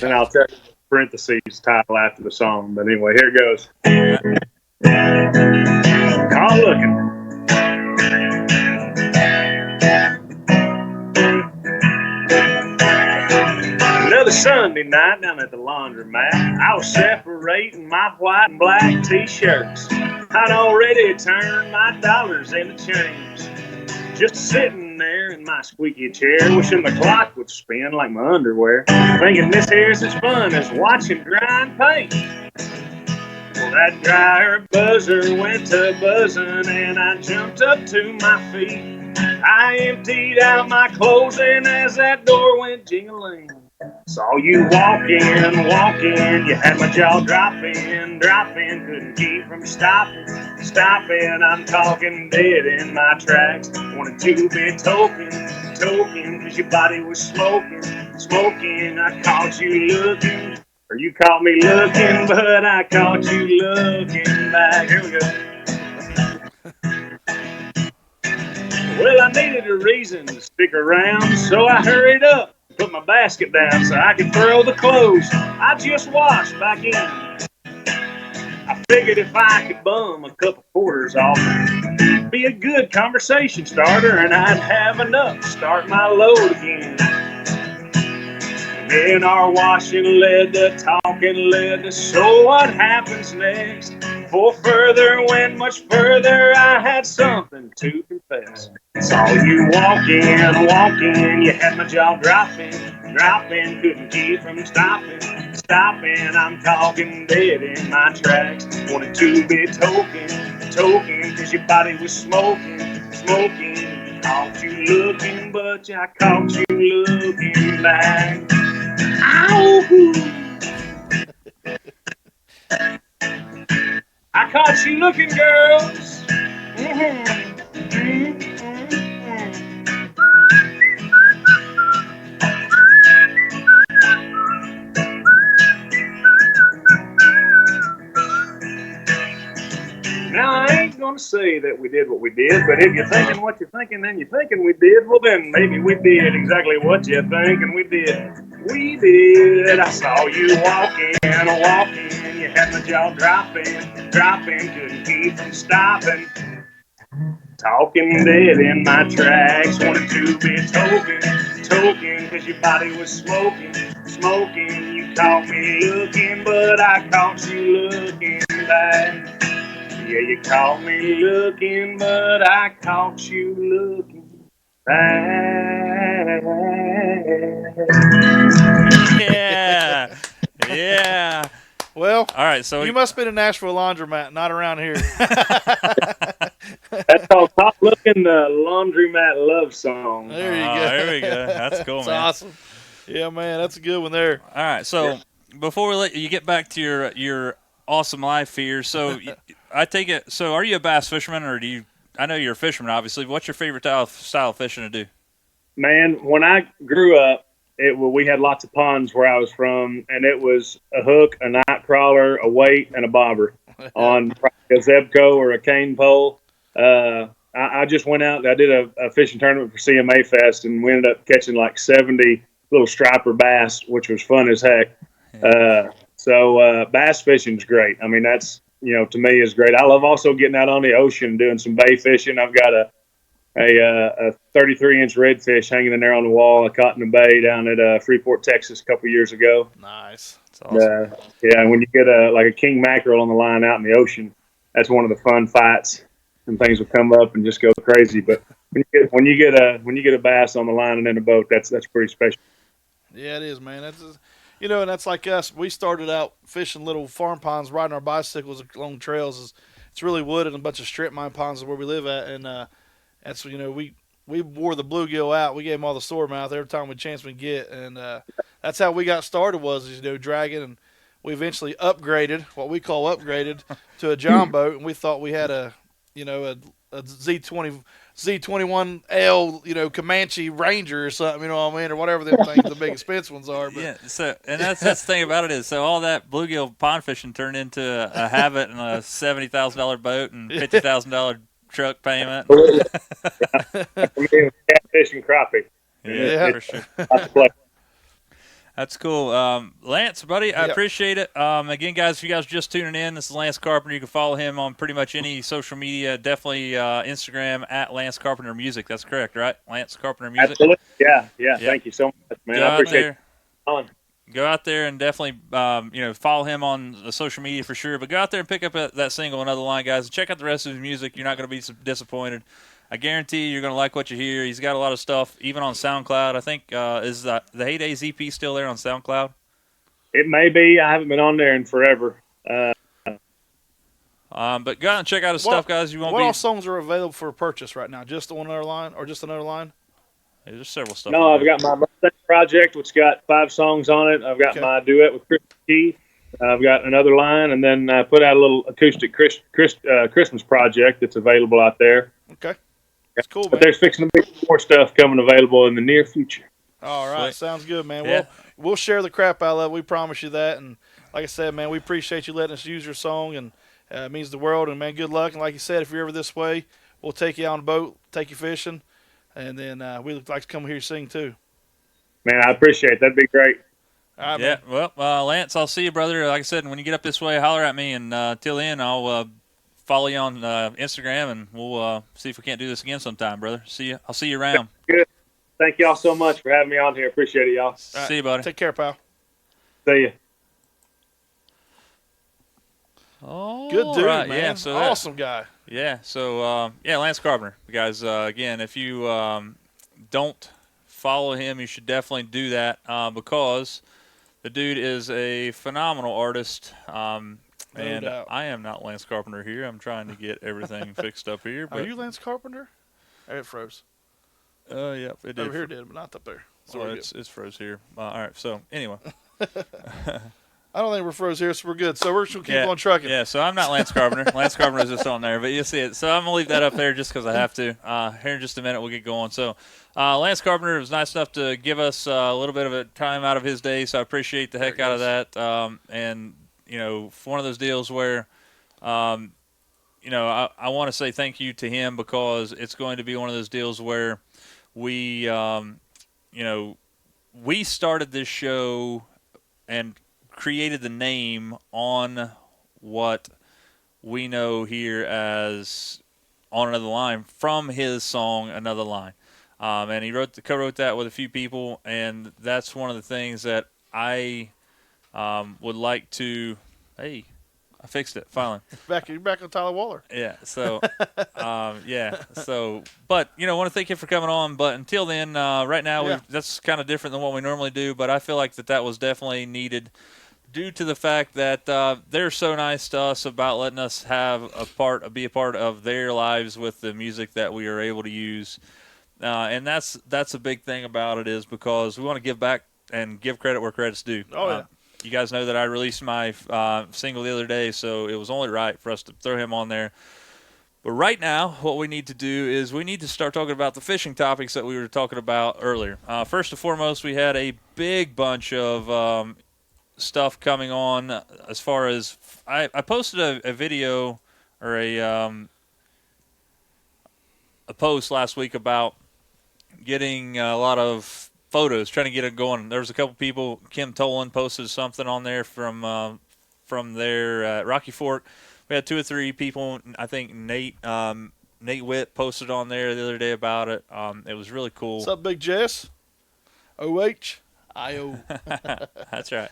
And I'll tell you the parentheses title after the song. But anyway, here it goes. Caught Looking. Another Sunday night down at the laundromat, I was separating my white and black t-shirts. I'd already turned my dollars into change, just sitting there in my squeaky chair, wishing the clock would spin like my underwear, thinking this here's as fun as watching drying paint. Well, that dryer buzzer went to buzzing, and I jumped up to my feet. I emptied out my clothing as that door went jingling. Saw you walking, you had my jaw dropping, couldn't keep from stopping. I'm talking dead in my tracks. Wanted to be token, cause your body was smoking. I caught you looking, or you caught me looking, but I caught you looking back. Here we go. Well, I needed a reason to stick around, so I hurried up, put my basket down so I could throw the clothes I just washed back in. I figured if I could bum a couple quarters off, it'd be a good conversation starter, and I'd have enough to start my load again. And then our washing led to talking led to so what happens next. For further went much further, I had something to confess. Saw you walking, you had my jaw dropping, couldn't keep from stopping. I'm talking dead in my tracks. Wanted to be token, cause your body was smoking. Caught you looking, but I caught you looking back. Ow! I caught you looking, girls. Now, I ain't going to say that we did what we did, but if you're thinking what you're thinking, then you're thinking we did, well, then maybe we did exactly what you're thinking we did. We did. I saw you walking, you had my jaw dropping, couldn't keep from stopping. Talking dead in my tracks, wanted to be token, cause your body was smoking. You caught me looking, but I caught you looking back. Yeah, you caught me looking, but I caught you looking back. Yeah. Yeah. Well, All right, so you must be in a Nashville laundromat, not around here. That's called Top Looking, the Laundromat Love Song. There you go. There we go. That's cool, That's man. awesome. Yeah, man, that's a good one there. All right, so before we let you get back to your awesome life here, so I take it. So, are you a bass fisherman, or do you? I know you're a fisherman, obviously. What's your favorite style of fishing to do? Man, when I grew up, we had lots of ponds where I was from, and it was a hook, a night crawler, a weight, and a bobber on a Zebco or a cane pole. I just went out and I did a fishing tournament for CMA Fest, and we ended up catching like 70 little striper bass, which was fun as heck. So bass fishing is great. I mean, that's, to me is great. I love also getting out on the ocean and doing some bay fishing. I've got a 33-inch redfish hanging in there on the wall I caught in the bay down at Freeport, Texas a couple years ago. Nice. That's awesome. Yeah, and when you get a king mackerel on the line out in the ocean, that's one of the fun fights, and things will come up and just go crazy. But when you get a bass on the line and in a boat, that's pretty special. Yeah, it is, man. That's and that's like us. We started out fishing little farm ponds, riding our bicycles along trails. It's really wooded and a bunch of strip mine ponds is where we live at, and that's we wore the bluegill out. We gave them all the sore mouth every time we chance we get, and that's how we got started. Was dragging, and we eventually upgraded what we call to a John boat, and we thought we had a Z21L Comanche Ranger or something, you know what I mean, or whatever them things the big expensive ones are. But. Yeah, so and that's the thing about it is, so all that bluegill pond fishing turned into a habit and a $70,000 boat and $50,000 truck payment. Catfish and crappie. Yeah, for sure. That's cool. Lance, buddy, I appreciate it. Again, guys, if you guys are just tuning in, this is Lance Carpenter. You can follow him on pretty much any social media, definitely Instagram at Lance Carpenter Music. That's correct, right? Lance Carpenter Music. Absolutely. Yeah. Thank you so much, man. I appreciate it. Go out there and definitely, follow him on the social media for sure. But go out there and pick up that single, Another Line, guys. And check out the rest of his music. You're not going to be disappointed. I guarantee you're going to like what you hear. He's got a lot of stuff, even on SoundCloud. I think, is the Heydays EP still there on SoundCloud? It may be. I haven't been on there in forever. But go out and check out his stuff, guys. What all songs are available for purchase right now? Just on Another Line or just Another Line? Yeah, there's several stuff. No, I've got my Mustang project, which got 5 songs on it. I've got my duet with Chris Keith. I've got Another Line, and then I put out a little acoustic Christmas project that's available out there. Okay. That's cool, man. But there's fixing to be more stuff coming available in the near future. All right. Sweet. Sounds good, man. Yeah. We'll share the crap out of it. We promise you that. And like I said, man, we appreciate you letting us use your song, and it means the world. And, man, good luck. And like you said, if you're ever this way, we'll take you on the boat, take you fishing, and then we'd like to come here and sing too. Man, I appreciate it. That'd be great. All right, Yeah, man. well, Lance, I'll see you, brother. Like I said, when you get up this way, holler at me, and till then, I'll follow you on Instagram, and we'll see if we can't do this again sometime, brother. See you. I'll see you around. Good. Thank y'all so much for having me on here. Appreciate it, y'all. Right. See you, buddy. Take care, pal. See you. Oh, Good dude, right, man. yeah, so awesome guy. Yeah, so Lance Carpenter, guys. Again, if you don't follow him, you should definitely do that because the dude is a phenomenal artist. And doubt. I am not Lance Carpenter here. I'm trying to get everything fixed up here. Are you Lance Carpenter? It froze. Yeah, it did. Over here it did, but not up there. So Well, we're it's froze here. All right. So anyway, I don't think we're froze here, so we're good. So we're just gonna keep on trucking. Yeah, so I'm not Lance Carpenter. Lance Carpenter's just on there, but you see it. So I'm gonna leave that up there just because I have to. Here in just a minute, we'll get going. So Lance Carpenter was nice enough to give us a little bit of a time out of his day, so I appreciate the heck out of that. And you know, for one of those deals where, you know, I want to say thank you to him because it's going to be one of those deals where we, you know, we started this show and created the name on what we know here as On Another Line from his song Another Line. And he co-wrote that with a few people, and that's one of the things that I would like to – hey, I fixed it finally. You're back on Tyler Waller. Yeah, so, but, you know, I want to thank you for coming on. But until then, right now, that's kind of different than what we normally do, but I feel like that was definitely needed due to the fact that they're so nice to us about letting us be a part of their lives with the music that we are able to use. And that's a big thing about it is because we want to give back and give credit where credit's due. Oh, yeah. You guys know that I released my single the other day, so it was only right for us to throw him on there. But right now, what we need to do is we need to start talking about the fishing topics that we were talking about earlier. First and foremost, we had a big bunch of stuff coming on as far as I posted a video or a post last week about getting a lot of photos, trying to get it going. There was a couple people. Kim Tolan posted something on there from there at Rocky Fork. We had 2 or 3 people. I think Nate Witt posted on there the other day about it. It was really cool. What's up, Big Jess? O-H-I-O. That's right.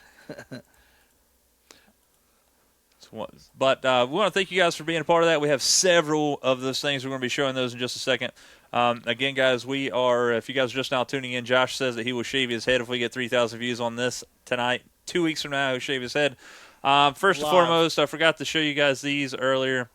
But we want to thank you guys for being a part of that. We have several of those things. We're going to be showing those in just a second. Again, guys, we are, if you guys are just now tuning in, Josh says that he will shave his head if we get 3,000 views on this tonight. 2 weeks from now, he'll shave his head. First and foremost, I forgot to show you guys these earlier.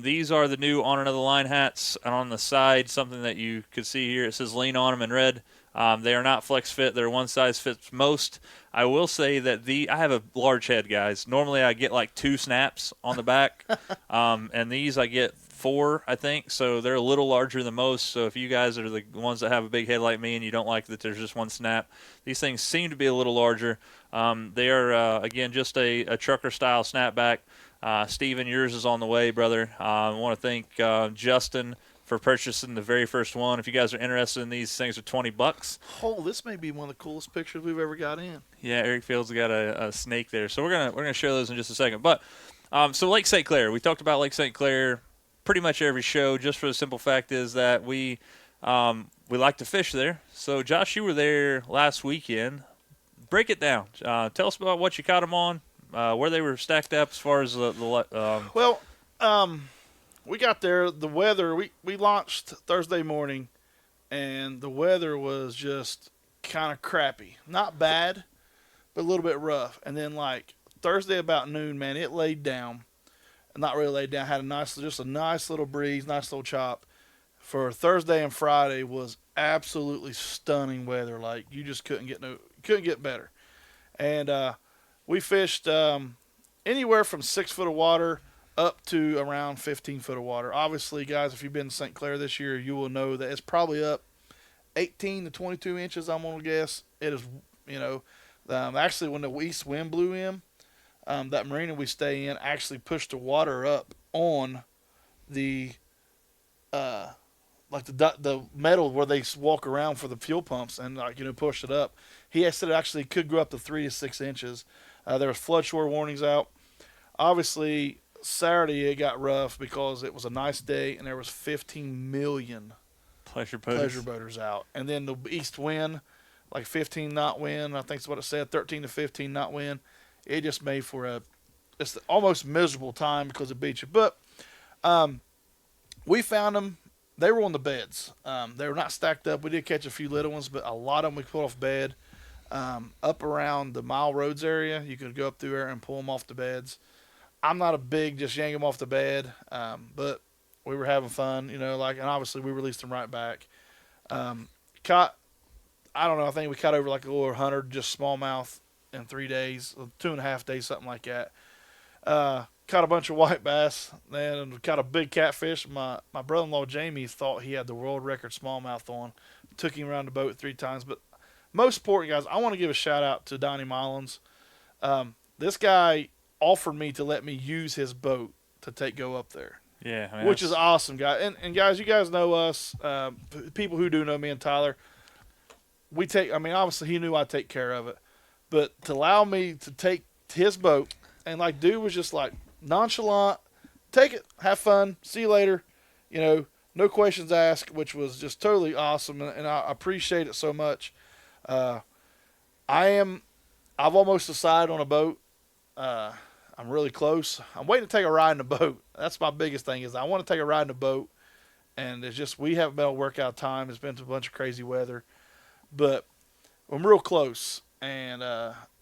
These are the new On Another Line hats. And on the side, something that you could see here, it says lean on them in red. They are not flex fit. They're one size fits most. I will say that I have a large head, guys. Normally I get like 2 snaps on the back. And these I get 4, I think. So they're a little larger than most. So if you guys are the ones that have a big head like me and you don't like that there's just 1 snap, these things seem to be a little larger. They are, again, just a trucker-style snapback. Steven, yours is on the way, brother. I want to thank Justin for purchasing the very first one. If you guys are interested in these things, are $20. Oh, this may be one of the coolest pictures we've ever got in. Yeah, Eric Fields got a snake there. So we're gonna show those in just a second. But so Lake St. Clair, we talked about Lake St. Clair pretty much every show. Just for the simple fact is that we like to fish there. So Josh, you were there last weekend. Break it down. Tell us about what you caught them on, where they were stacked up as far as Well, we got there. The weather. We launched Thursday morning, and the weather was just kind of crappy. Not bad, but a little bit rough. And then like Thursday about noon, man, it laid down. Not really laid down. Had a nice little breeze, nice little chop. For Thursday and Friday was absolutely stunning weather. Like you just couldn't get better. And we fished anywhere from 6 foot of water up to around 15 foot of water. Obviously, guys, if you've been to St. Clair this year, you will know that it's probably up 18 to 22 inches, I'm going to guess. It is, actually when the east wind blew in, that marina we stay in actually pushed the water up on the like the metal where they walk around for the fuel pumps and push it up. He said it actually could go up to 3 to 6 inches. There was flood shore warnings out. Obviously, Saturday it got rough because it was a nice day and there was 15 million pleasure boaters out. And then the east wind, like 15 knot wind, I think is what it said, 13 to 15 knot wind. It just made for it's almost miserable time because of beach. But we found them. They were on the beds. They were not stacked up. We did catch a few little ones, but a lot of them we pulled off bed. Up around the Mile Roads area, you could go up through there and pull them off the beds. I'm not a big just yank them off the bed, but we were having fun, and obviously we released them right back. Caught, I don't know, I think we caught over like a little 100 just smallmouth in 3 days, 2.5 days, something like that. Caught a bunch of white bass, and caught a big catfish. My brother-in-law Jamie thought he had the world record smallmouth on. Took him around the boat 3 times. But most important, guys, I want to give a shout out to Donnie Mullins. This guy offered me to let me use his boat to go up there. Yeah, I mean, which is awesome, guys. And guys, you guys know us. People who do know me and Tyler, obviously he knew I'd take care of it, but to allow me to take his boat and dude was just nonchalant, take it, have fun, see you later, no questions asked, which was just totally awesome, and I appreciate it so much. I've almost decided on a boat. I'm really close. I'm waiting to take a ride in the boat. That's my biggest thing is I want to take a ride in the boat, and it's just we haven't been able to work out time. It's been a bunch of crazy weather, but I'm real close, and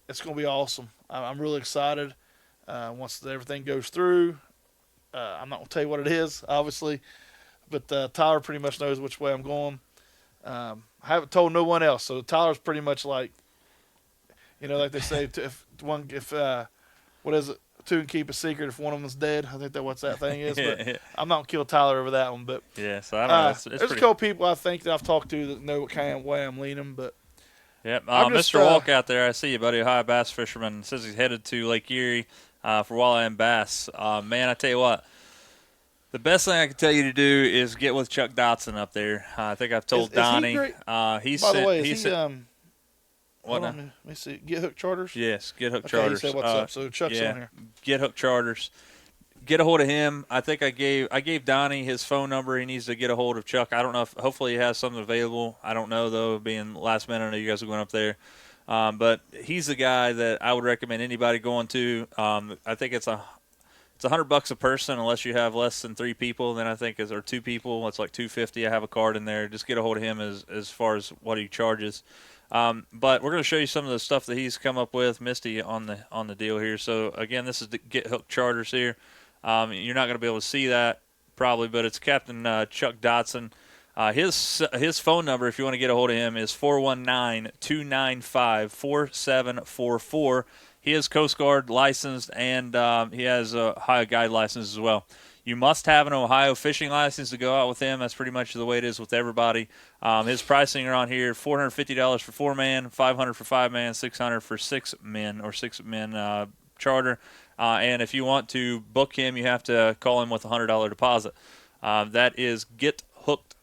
it's going to be awesome. I'm really excited. Once everything goes through, I'm not going to tell you what it is, obviously, but Tyler pretty much knows which way I'm going. I haven't told no one else, so Tyler's pretty much like they say, what is it? Two can keep a secret if one of them's dead. I think that's what that thing is. But I'm not going to kill Tyler over that one. But yeah, so I don't know. It's there's pretty... a couple people I think that I've talked to that know what kind of way I'm leaning. But yep, Mr. Walk out there, I see you, buddy. Ohio bass fisherman says he's headed to Lake Erie for walleye and bass. Man, I tell you what, the best thing I can tell you to do is get with Chuck Dotson up there. I think I've told Donnie. By the way, is he what now? Let me see. Get Hook Charters? Yes, Get Hook Charters. He said what's up, so Chuck's on here. Get Hook Charters. Get a hold of him. I think I gave Donnie his phone number. He needs to get a hold of Chuck. I don't know if hopefully he has something available. I don't know though, being last minute. I know you guys are going up there, but he's the guy that I would recommend anybody going to. I think it's $100 a person unless you have less than 3 people. Then I think or 2 people, it's like $250. I have a card in there. Just get a hold of him as far as what he charges. But we're going to show you some of the stuff that he's come up with, Misty, on the deal here. So again, this is the Get Hook Charters here. You're not going to be able to see that probably, but it's Captain Chuck Dotson. His phone number, if you want to get a hold of him, is 419-295-4744. He is Coast Guard licensed, and he has a Ohio Guide license as well. You must have an Ohio fishing license to go out with him. That's pretty much the way it is with everybody. His pricing are on here: $450 for 4-man, $500 for 5-man, $600 for 6 men or 6 men charter. And if you want to book him, you have to call him with a $100 deposit. That is Get Hooked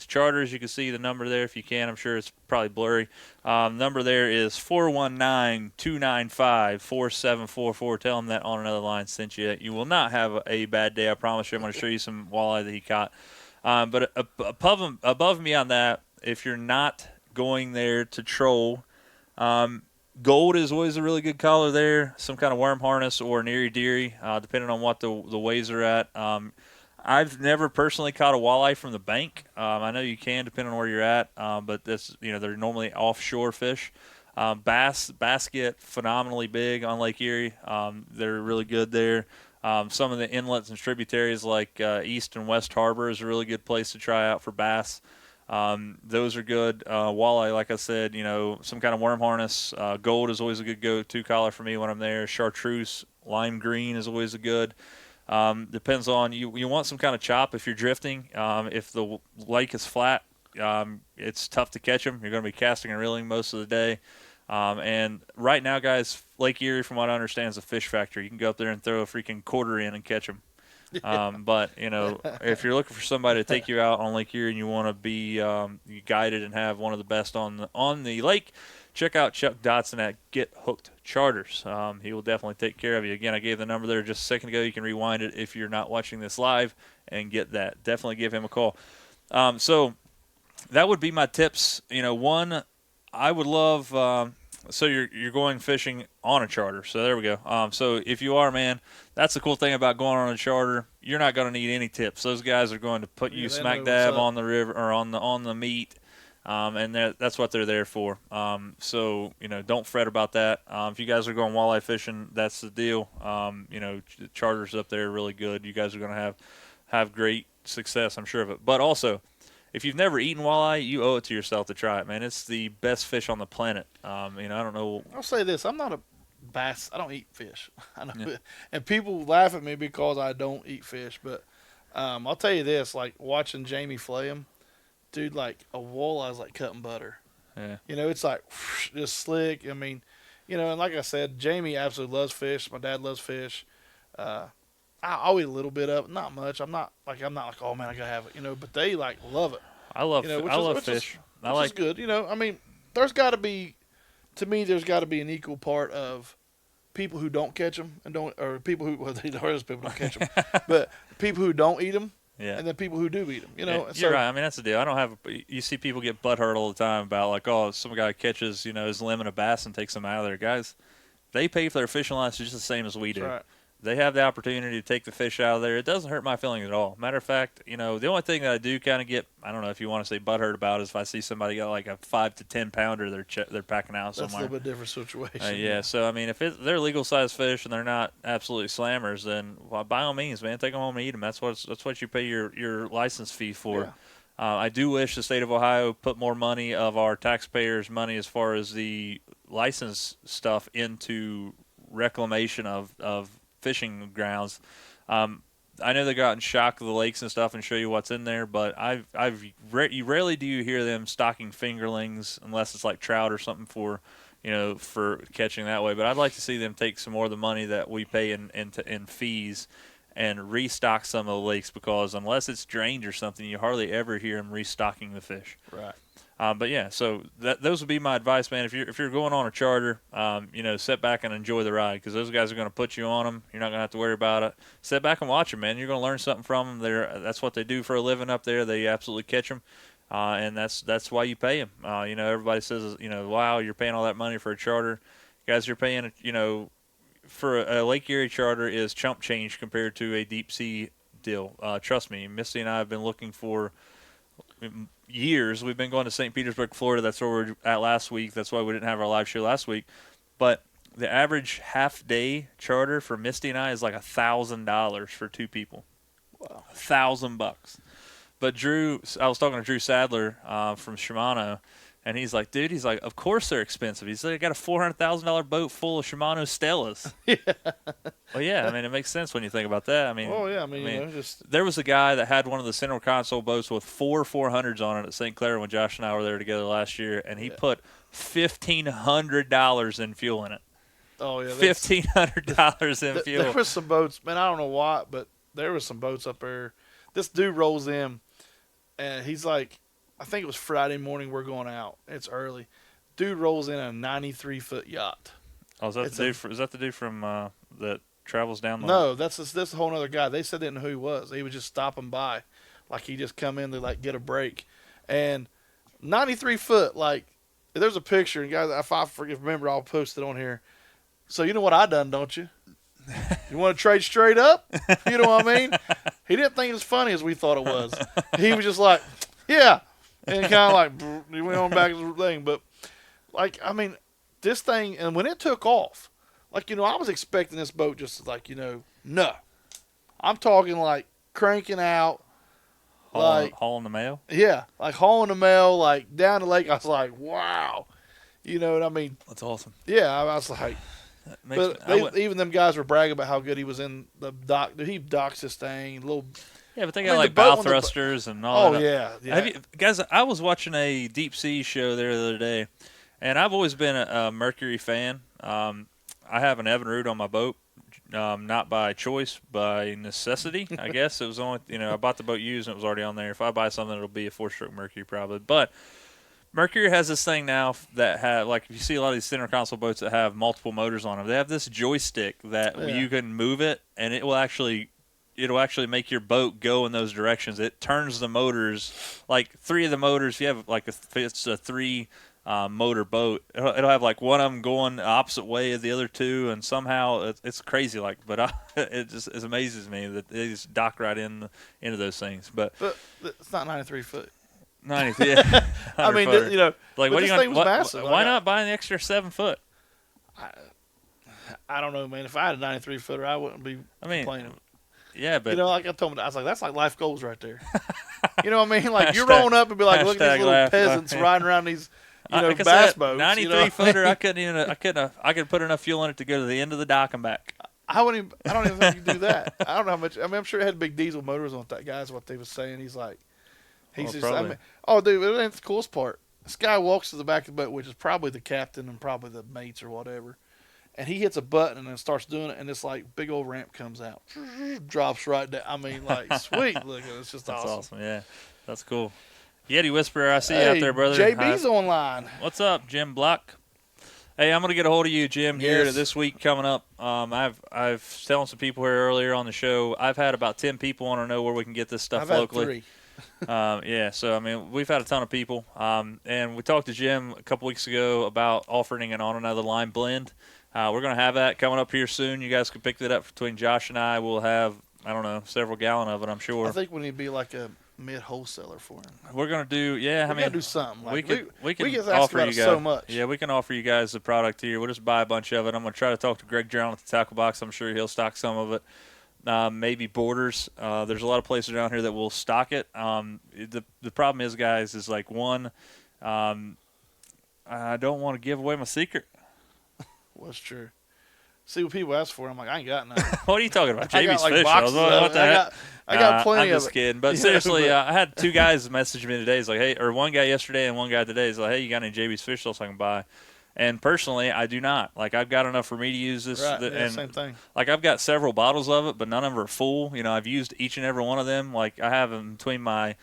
Charters. You can see the number there if you can. I'm sure it's probably blurry. Number there is 419-295-4744. Tell him that On Another Line sent you. You will not have a bad day, I promise you. I'm going to show you some walleye that he caught. But above me on that, if you're not going there to troll, gold is always a really good color there. Some kind of worm harness or an Erie Deary, depending on what the weighs are at. I've never personally caught a walleye from the bank. I know you can, depending on where you're at, but they're normally offshore fish. Bass get phenomenally big on Lake Erie. They're really good there. Some of the inlets and tributaries like East and West Harbor is a really good place to try out for bass. Those are good. Walleye, like I said, some kind of worm harness. Gold is always a good go-to color for me when I'm there. Chartreuse, lime green is always a good. Depends on you want some kind of chop if you're drifting. If the lake is flat, it's tough to catch them. You're going to be casting and reeling most of the day. And right now, guys, Lake Erie, from what I understand, is a fish factory. You can go up there and throw a freaking quarter in and catch them. But if you're looking for somebody to take you out on Lake Erie and you want to be guided and have one of the best on the lake, check out Chuck Dotson at Get Hooked Charters. He will definitely take care of you. Again, I gave the number there just a second ago. You can rewind it if you're not watching this live and get that. Definitely give him a call. So that would be my tips. One, I would love. So you're going fishing on a charter. So there we go. So if you are, man, that's the cool thing about going on a charter. You're not going to need any tips. Those guys are going to put you smack dab on the river or on the meet, and that's what they're there for. So don't fret about that. If you guys are going walleye fishing, that's the deal. Charters up there are really good. You guys are going to have great success, I'm sure of it. But also, if you've never eaten walleye, you owe it to yourself to try it, man. It's the best fish on the planet. I don't know. I'll say this: I'm not a bass. I don't eat fish. I know, and people laugh at me because I don't eat fish. But I'll tell you this: like watching Jamie flay 'em, dude, like a walleye is like cutting butter. Yeah. It's like whoosh, just slick. I mean, and like I said, Jamie absolutely loves fish. My dad loves fish. I'll eat a little bit of it, not much. I'm not like, oh man, I gotta have it, but they like love it. I love fish. Which is good. I mean, there's got to be, to me, there's got to be an equal part of people who don't catch them or people who people don't catch them, but people who don't eat them, and then people who do eat them. You're right. I mean, that's the deal. I don't have. You see people get butthurt all the time about like, oh, some guy catches his limit of bass and takes them out of there, guys. They pay for their fishing license just the same as we do. That's right. They have the opportunity to take the fish out of there. It doesn't hurt my feelings at all. Matter of fact, the only thing that I do kind of get, I don't know if you want to say butthurt about, is if I see somebody got like a 5 to 10 pounder they're packing out somewhere. That's a little bit different situation. Yeah. So I mean, if they're legal size fish and they're not absolutely slammers, then by all means, man, take them home and eat them. That's what you pay your license fee for. Yeah. I do wish the state of Ohio put more money of our taxpayers' money as far as the license stuff into reclamation of fishing grounds. I know they go out and shock the lakes and stuff and show you what's in there, but rarely do you hear them stocking fingerlings unless it's like trout or something for catching that way. But I'd like to see them take some more of the money that we pay in fees and restock some of the lakes, because unless it's drained or something, you hardly ever hear them restocking the fish. Right. But yeah, so those would be my advice, man. If you're going on a charter, sit back and enjoy the ride, because those guys are going to put you on them. You're not going to have to worry about it. Sit back and watch them, man. You're going to learn something from them. That's what they do for a living up there. They absolutely catch them, and that's why you pay them. Everybody says, wow, you're paying all that money for a charter. Guys, you're paying, for a Lake Erie charter is chump change compared to a deep sea deal. Trust me, Misty and I have been looking for years. We've been going to St. Petersburg, Florida. That's where we're at last week. That's why we didn't have our live show last week. But the average half-day charter for Misty and I is like $1,000 for two people. Wow. $1,000. But I was talking to Drew Sadler from Shimano, and he's like, dude, of course they're expensive. He's like, I got a $400,000 boat full of Shimano Stellas. Yeah. Well, yeah, I mean, it makes sense when you think about that. I mean, there was a guy that had one of the center console boats with 4 400s on it at St. Clair when Josh and I were there together last year, and he put $1,500 in fuel in it. Oh, yeah. $1,500 in fuel. There were some boats, man, I don't know why, but there were some boats up there. This dude rolls in, and he's like, I think it was Friday morning, we're going out. It's early. Dude rolls in a 93-foot yacht. Oh, is that the dude from that travels down the... No, that's a whole other guy. They said they didn't know who he was. He was just stopping by. Like, he just come in to, like, get a break. And 93 foot, like, there's a picture. And, guys, if I remember, I'll post it on here. So, you know what I done, don't you? You want to trade straight up? You know what I mean? He didn't think it was funny as we thought it was. He was just like, yeah. And kind of like, he went on back to the thing. But, like, I mean, this thing, and when it took off, like, I was expecting this boat just like, no. I'm talking like cranking out. Hauling the mail? Yeah, like hauling the mail, like down the lake. I was like, wow. You know what I mean? That's awesome. Yeah, I was like, even them guys were bragging about how good he was in the dock. He docks this thing. Yeah, but they got bow thrusters and all that. Oh, yeah. Guys, I was watching a deep sea show there the other day, and I've always been a Mercury fan. I have an Evinrude on my boat, not by choice, by necessity, I guess. It was only, I bought the boat used and it was already on there. If I buy something, it'll be a 4-stroke Mercury probably. But Mercury has this thing now that have, like, if you see a lot of these center console boats that have multiple motors on them, they have this joystick that you can move it, and it'll actually make your boat go in those directions. It turns the motors, like 3 of the motors. If you have if it's a 3 motor boat, it'll have like one of them going the opposite way of the other 2, and somehow it's crazy. It just amazes me that they just dock right into those things. But it's not 93 foot. 90, yeah. I mean, like, what this are you thing was massive. Why not buy an extra 7 foot? I don't know, man. If I had a 93 footer, I wouldn't be complaining. Yeah, but like I told him, I was like, that's like life goals right there. You know what I mean? Like you're rolling up and be like, look at these little peasants riding around these, bass boats. 93 footer, I could put enough fuel in it to go to the end of the dock and back. I don't even think you can do that. I don't know how much. I mean, I'm sure it had big diesel motors on it. That guy's what they was saying. He's like, dude, it ain't the coolest part. This guy walks to the back of the boat, which is probably the captain and probably the mates or whatever. And he hits a button and then starts doing it, and this like big old ramp comes out, drops right down. I mean, like sweet looking. It's just That's awesome. Yeah, that's cool. Yeti Whisperer, I see you out there, brother. JB's online. What's up, Jim Block? Hey, I'm gonna get a hold of you, Jim, here this week coming up. I've telling some people here earlier on the show. I've had about 10 people want to know where we can get this stuff locally. Had 3. Yeah, so I mean, we've had a ton of people, and we talked to Jim a couple weeks ago about offering an On Another Line blend. We're going to have that coming up here soon. You guys can pick that up between Josh and I. We'll have, I don't know, several gallon of it, I'm sure. I think we need to be like a mid-wholesaler for him. We're going to do, we got to do something. Like, we can get offer you guys so much. Yeah, we can offer you guys the product here. We'll just buy a bunch of it. I'm going to try to talk to Greg Drown at the Tackle Box. I'm sure he'll stock some of it. Maybe Borders. There's a lot of places around here that will stock it. The problem is, guys, is like one, I don't want to give away my secret. Well, that's true. See what people ask for. I'm like, I ain't got none. What are you talking about? JB's like fish. What the heck? I got plenty I'm of just it. kidding. But seriously, I had 2 guys message me today. He's like, hey, or one guy yesterday and one guy today. He's like, hey, you got any JB's fish sauce I can buy? And personally, I do not. Like, I've got enough for me to use this. Right, and same thing. Like, I've got several bottles of it, but none of them are full. I've used each and every one of them. Like, I have them between my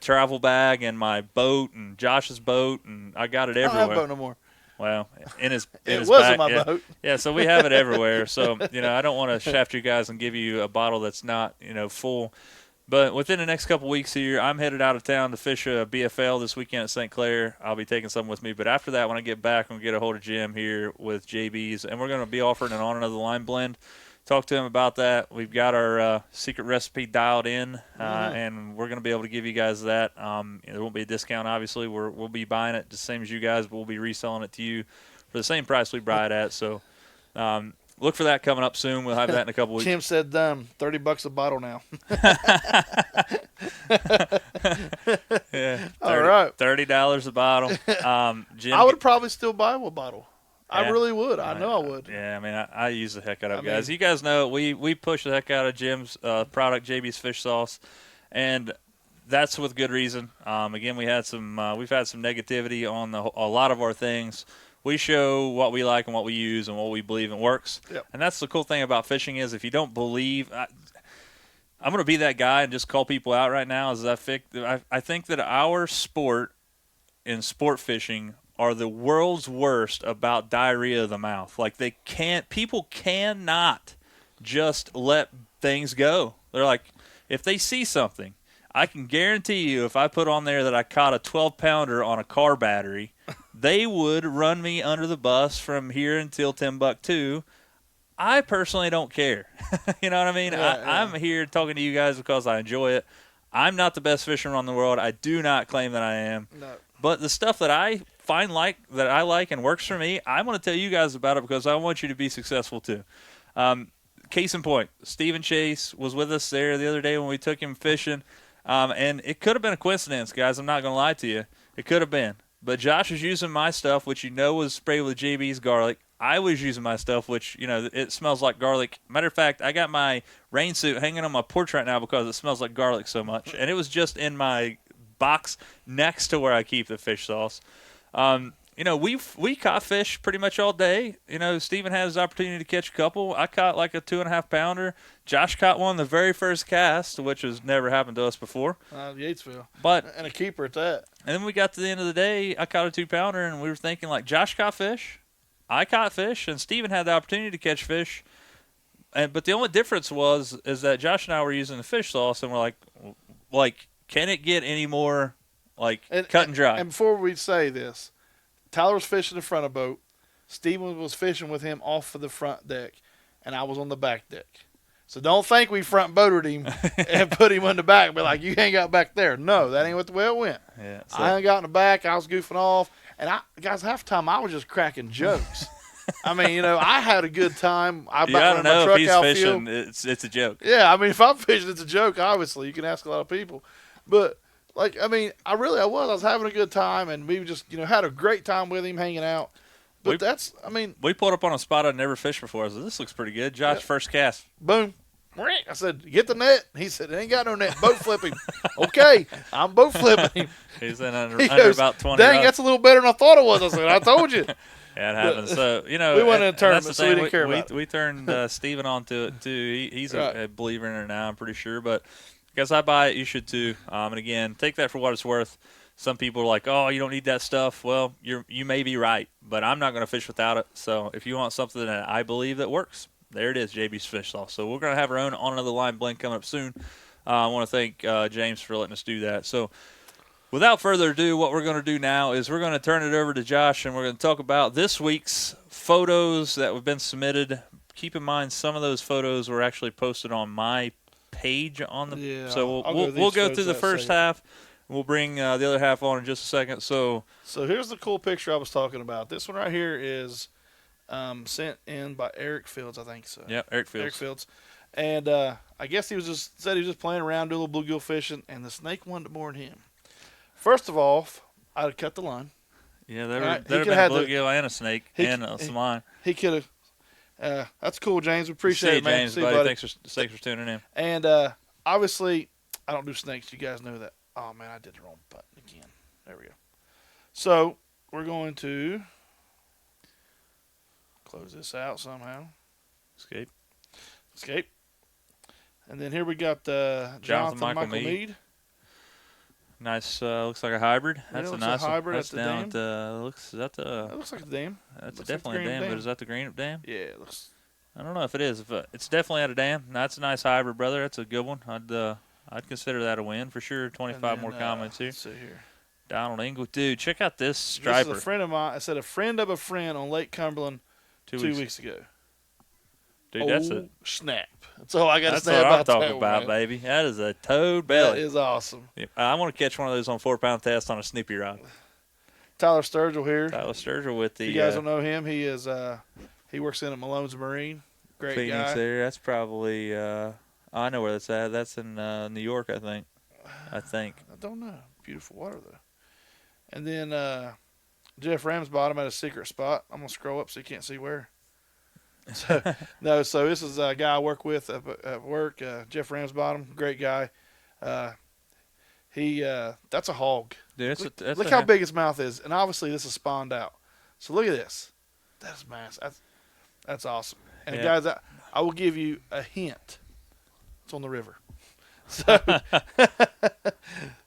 travel bag and my boat and Josh's boat, and I got it everywhere. I don't have a boat no more. Well, in his wasn't my boat. Yeah, so we have it everywhere. So, I don't want to shaft you guys and give you a bottle that's not, full. But within the next couple weeks here, I'm headed out of town to fish a BFL this weekend at St. Clair. I'll be taking some with me. But after that, when I get back, I'm going to get a hold of Jim here with JB's. And we're going to be offering an On Another Line blend. Talk to him about that. We've got our secret recipe dialed in, and we're going to be able to give you guys that. There won't be a discount, obviously. We'll be buying it the same as you guys, but we'll be reselling it to you for the same price we buy it at. So look for that coming up soon. We'll have that in a couple weeks. Jim said, $30 a bottle now. Yeah, all right. $30 a bottle. Jim, I would probably still buy a bottle. I really would. I know I would. Yeah, I mean, I use the heck out of it, guys. You guys know we push the heck out of Jim's product, JB's Fish Sauce, and that's with good reason. Again, we've had some negativity on a lot of our things. We show what we like and what we use and what we believe and works. Yep. And that's the cool thing about fishing is if you don't believe, I'm going to be that guy and just call people out right now. I think that our sport in sport fishing are the world's worst about diarrhea of the mouth. Like people cannot just let things go. They're like, if they see something, I can guarantee you if I put on there that I caught a 12-pounder on a car battery, they would run me under the bus from here until Timbuktu. I personally don't care. You know what I mean? Yeah, I'm here talking to you guys because I enjoy it. I'm not the best fisherman in the world. I do not claim that I am. No. But the stuff that I find that I like and works for me, I want to tell you guys about it because I want you to be successful too. Case in point, Stephen Chase was with us there the other day when we took him fishing, and it could have been a coincidence, guys. I'm not going to lie to you. It could have been. But Josh was using my stuff, which was sprayed with JB's garlic. I was using my stuff, which, it smells like garlic. Matter of fact, I got my rain suit hanging on my porch right now because it smells like garlic so much. And it was just in my box next to where I keep the fish sauce. you know, we caught fish pretty much all day. You know, Steven had his opportunity to catch a couple. I caught like a 2.5 pounder. Josh caught one the very first cast, which has never happened to us before. Yatesville. But And a keeper at that. and then we got to the end of the day. I caught a 2 pounder, and we were thinking like Josh caught fish, I caught fish, and Steven had the opportunity to catch fish. But the only difference is that Josh and I were using the fish sauce, and we're like, can it get any more cut and dry? And before we say this, Tyler was fishing the front of the boat. Steven was fishing with him off of the front deck, and I was on the back deck. So don't think we front boated him and put him on the back and be like, you ain't got back there. No, that ain't what the way it went. Yeah, I ain't got in the back. I was goofing off. And guys, half the time I was just cracking jokes. I mean, you know, I had a good time. You gotta know if he's fishing, it's a joke. Yeah, I mean, if I'm fishing, it's a joke, obviously. You can ask a lot of people. But, like, I mean, I was having a good time, and we just, you know, had a great time with him hanging out. But we pulled up on a spot I'd never fished before. I said, this looks pretty good. Josh, first cast. Boom. I said, get the net. He said, ain't got no net. Boat flipping. Okay, I'm boat flipping him. He's in under Goes, about 20 dang, rods. that's a little better than I thought it was. I said, I told you. Yeah, it happens. So, you know, we went in a that's tournament, the so we thing. didn't care about it. We turned Steven onto it, too. He's Right. a believer in it now, I'm pretty sure. But because I buy it, you should, too. And, again, take that for what it's worth. Some people are like, oh, you don't need that stuff. Well, you may be right, but I'm not going to fish without it. So if you want something that I believe that works, there it is, JB's Fish Sauce. So we're going to have our own On Another Line blend coming up soon. I want to thank James for letting us do that. So without further ado, what we're going to do now is we're going to turn it over to Josh, and we're going to talk about this week's photos that have been submitted. Keep in mind, some of those photos were actually posted on my page on the. Yeah, so I'll we'll go through the that first second. half. We'll bring the other half on in just a second. So here's the cool picture I was talking about. This one right here is sent in by Eric Fields, I think so. yeah, Eric Fields. Eric Fields. And I guess he was just playing around, doing a little bluegill fishing, and the snake wanted to board him. First of all, I'd have cut the line. Yeah, there Right, would have been a could've had bluegill and a snake and some line. He could have. That's cool, James. We appreciate See it, man. James, See you, buddy. buddy. Thanks for tuning in. And obviously, I don't do snakes. You guys know that. Oh, man, I did the wrong button again. There we go. So we're going to close this out somehow. Escape. And then here we got Jonathan Michael Meade. Nice. Looks like a hybrid. That's a looks nice a hybrid. one. That's That's the down dam. at looks. Is that the? That looks like a dam. That's Looks definitely like the a dam, Greenup but is that the Greenup Dam? Yeah, it looks. I don't know if it is. If it's definitely at a dam. That's a nice hybrid, brother. That's a good one. I'd consider that a win for sure. 25 more comments here. Let's see here. Donald Engel, dude, check out this This striper. is a friend of mine. I said a friend of a friend on Lake Cumberland 2 weeks ago. Dude, that's a. Snap. That's all I got to That's say what about I'm talking that about, one, baby. That is a toad That belly. is awesome. I want to catch one of those on 4-pound test on a Snoopy rod. Tyler Sturgill here. Tyler Sturgill with the If you guys don't know him, he is he works in at Malone's Marine. Great Phoenix guy. there. That's probably I know where that's at. That's in New York, I think. I don't know. Beautiful water though. And then Jeff Ramsbottom at a secret spot. I'm gonna scroll up so you can't see where. So this is a guy I work with at work. Jeff Ramsbottom, great guy. That's a hog. Dude, Look how big his mouth is, and obviously this is spawned out. So look at this. That is massive. That's awesome. And Yeah. guys, I will give you a hint. It's on the river.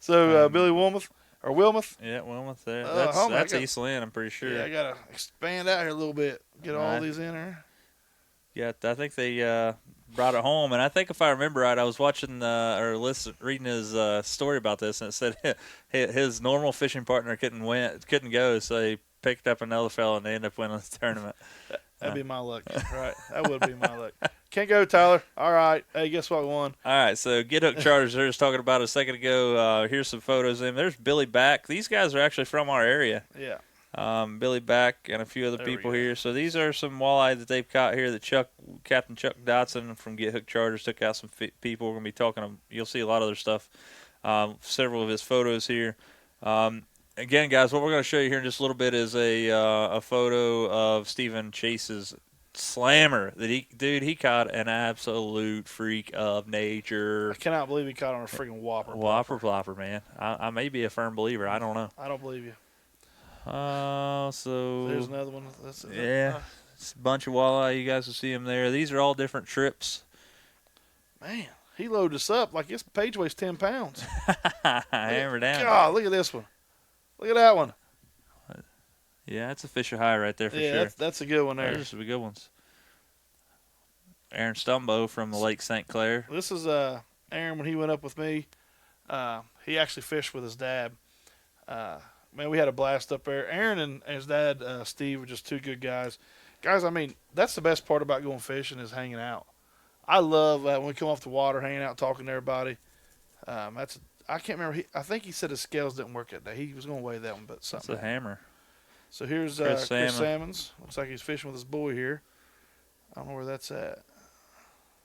So, Billy Wilmoth. Yeah, Wilmoth there. hold on, That's East Lynn, I'm pretty sure. Yeah, I gotta expand out here a little bit. Get all Right. these in there. Yeah, I think they brought it home, and I think if I remember right, I was watching reading his story about this, and it said his normal fishing partner couldn't go, so he picked up another fella, and they ended up winning the tournament. That'd be my luck, right? That would be my luck. Can't go, Tyler. All right. Hey, guess what won? All right, so Get Hook Charters, they were just talking about a second ago. Here's some photos of them. There's Billy Back. These guys are actually from our area. Yeah. Billy Back and a few other There we people go. here. So these are some walleye that they've caught here that Captain Chuck Dotson from Get Hook Charters took out some people. We're going to be talking. You'll see a lot of other stuff. Several of his photos here. Again, guys, what we're going to show you here in just a little bit is a photo of Stephen Chase's slammer that he caught an absolute freak of nature. I cannot believe he caught on a freaking whopper. Whopper plopper, man. I may be a firm believer. I don't know. I don't believe you. So There's another one. yeah, it's a bunch of walleye. You guys will see them there. These are all different trips. Man, he loaded us up like his page weighs 10 pounds. Hammer down. God, look at this one. Look at that one. Yeah, that's a Fisher High right there for Yeah, sure. that's a good one there. Those are some good ones. Aaron Stumbo from the Lake St. Clair. This is Aaron when he went up with me. He actually fished with his dad. Man, we had a blast up there. Aaron and his dad, Steve, were just two good guys. Guys, I mean, that's the best part about going fishing is hanging out. I love when we come off the water, hanging out, talking to everybody. I can't remember. I think he said his scales didn't work that day. He was going to weigh that one, but something. That's a hammer. So here's Chris Chris Salmon. Salmons. Looks like he's fishing with his boy here. I don't know where that's at.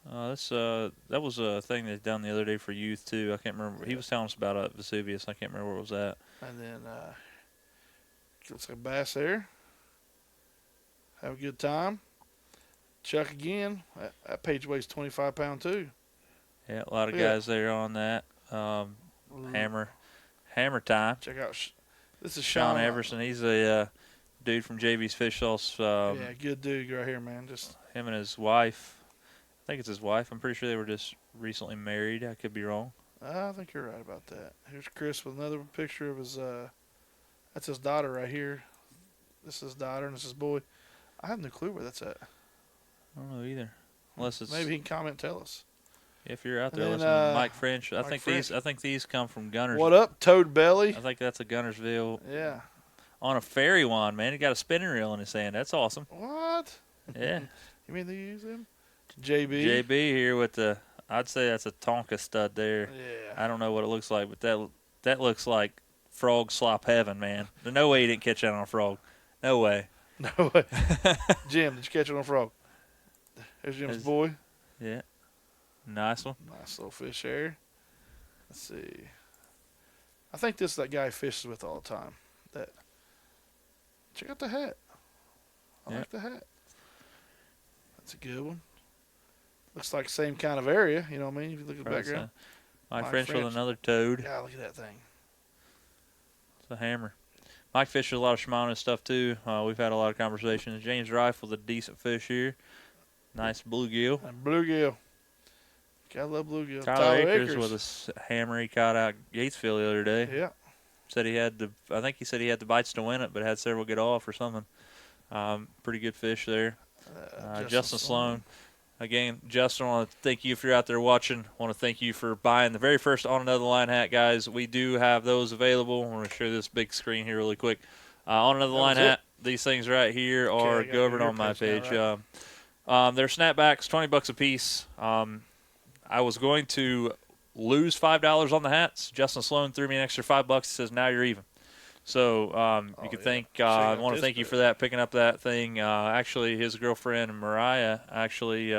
That was a thing they done the other day for youth too. I can't remember. He was telling us about Vesuvius. I can't remember where it was at. And then looks like a bass there. Have a good time. Chuck again. That page weighs 25 pounds too. Yeah, a lot of Yeah. guys there on that. Hammer time. Check out. This is Sean Everson. He's a dude from JB's Fish Sauce. Yeah, good dude right here, man. Just Him and his wife. I think it's his wife. I'm pretty sure they were just recently married. I could be wrong. I think you're right about that. Here's Chris with another picture of his. That's his daughter right here. This is his daughter and this is his boy. I have no clue where that's at. I don't know either. Unless it's Maybe he can comment and tell us. if you're out there And listening then, to Mike French. I Mike think French. these come from Gunners. What up, Toad Belly? I think that's a Gunnersville Yeah. on a ferry wand, man. He got a spinning reel in his hand. That's awesome. What? Yeah. You mean they use him? JB. JB here with the, I'd say that's a Tonka stud there. Yeah. I don't know what it looks like, but that looks like frog slop heaven, man. There's no way he didn't catch that on a frog. No way. No way. Jim, did you catch it on a frog? There's Jim's boy. Yeah. Nice one. Nice little fish there. Let's see. I think this is that guy he fishes with all the time. Check out the hat. I like the hat. That's a good one. Looks like same kind of area, you know what I mean? If you look at the background. Mike French with another toad. Yeah, look at that thing. It's a hammer. Mike fishes a lot of Shimano stuff too. We've had a lot of conversations. James Rife with a decent fish here. Nice bluegill. And bluegill. Gotta love bluegill. Tyler Akers with a hammer he caught out Gatesville the other day. Yeah. Said he had I think he said he had the bites to win it, but had several get off or something. Pretty good fish there. Justin Sloan. Again, Justin, I want to thank you if you're out there watching. I want to thank you for buying the very first On Another Line hat, guys. We do have those available. I want to share this big screen here really quick. On Another Line hat, these things right here are covered on my page. They're snapbacks, $20 a piece. I was going to lose $5 on the hats. Justin Sloan threw me an extra $5. He says, now you're even. So you could thank. I want to thank you for that, picking up that thing. Actually, his girlfriend Mariah actually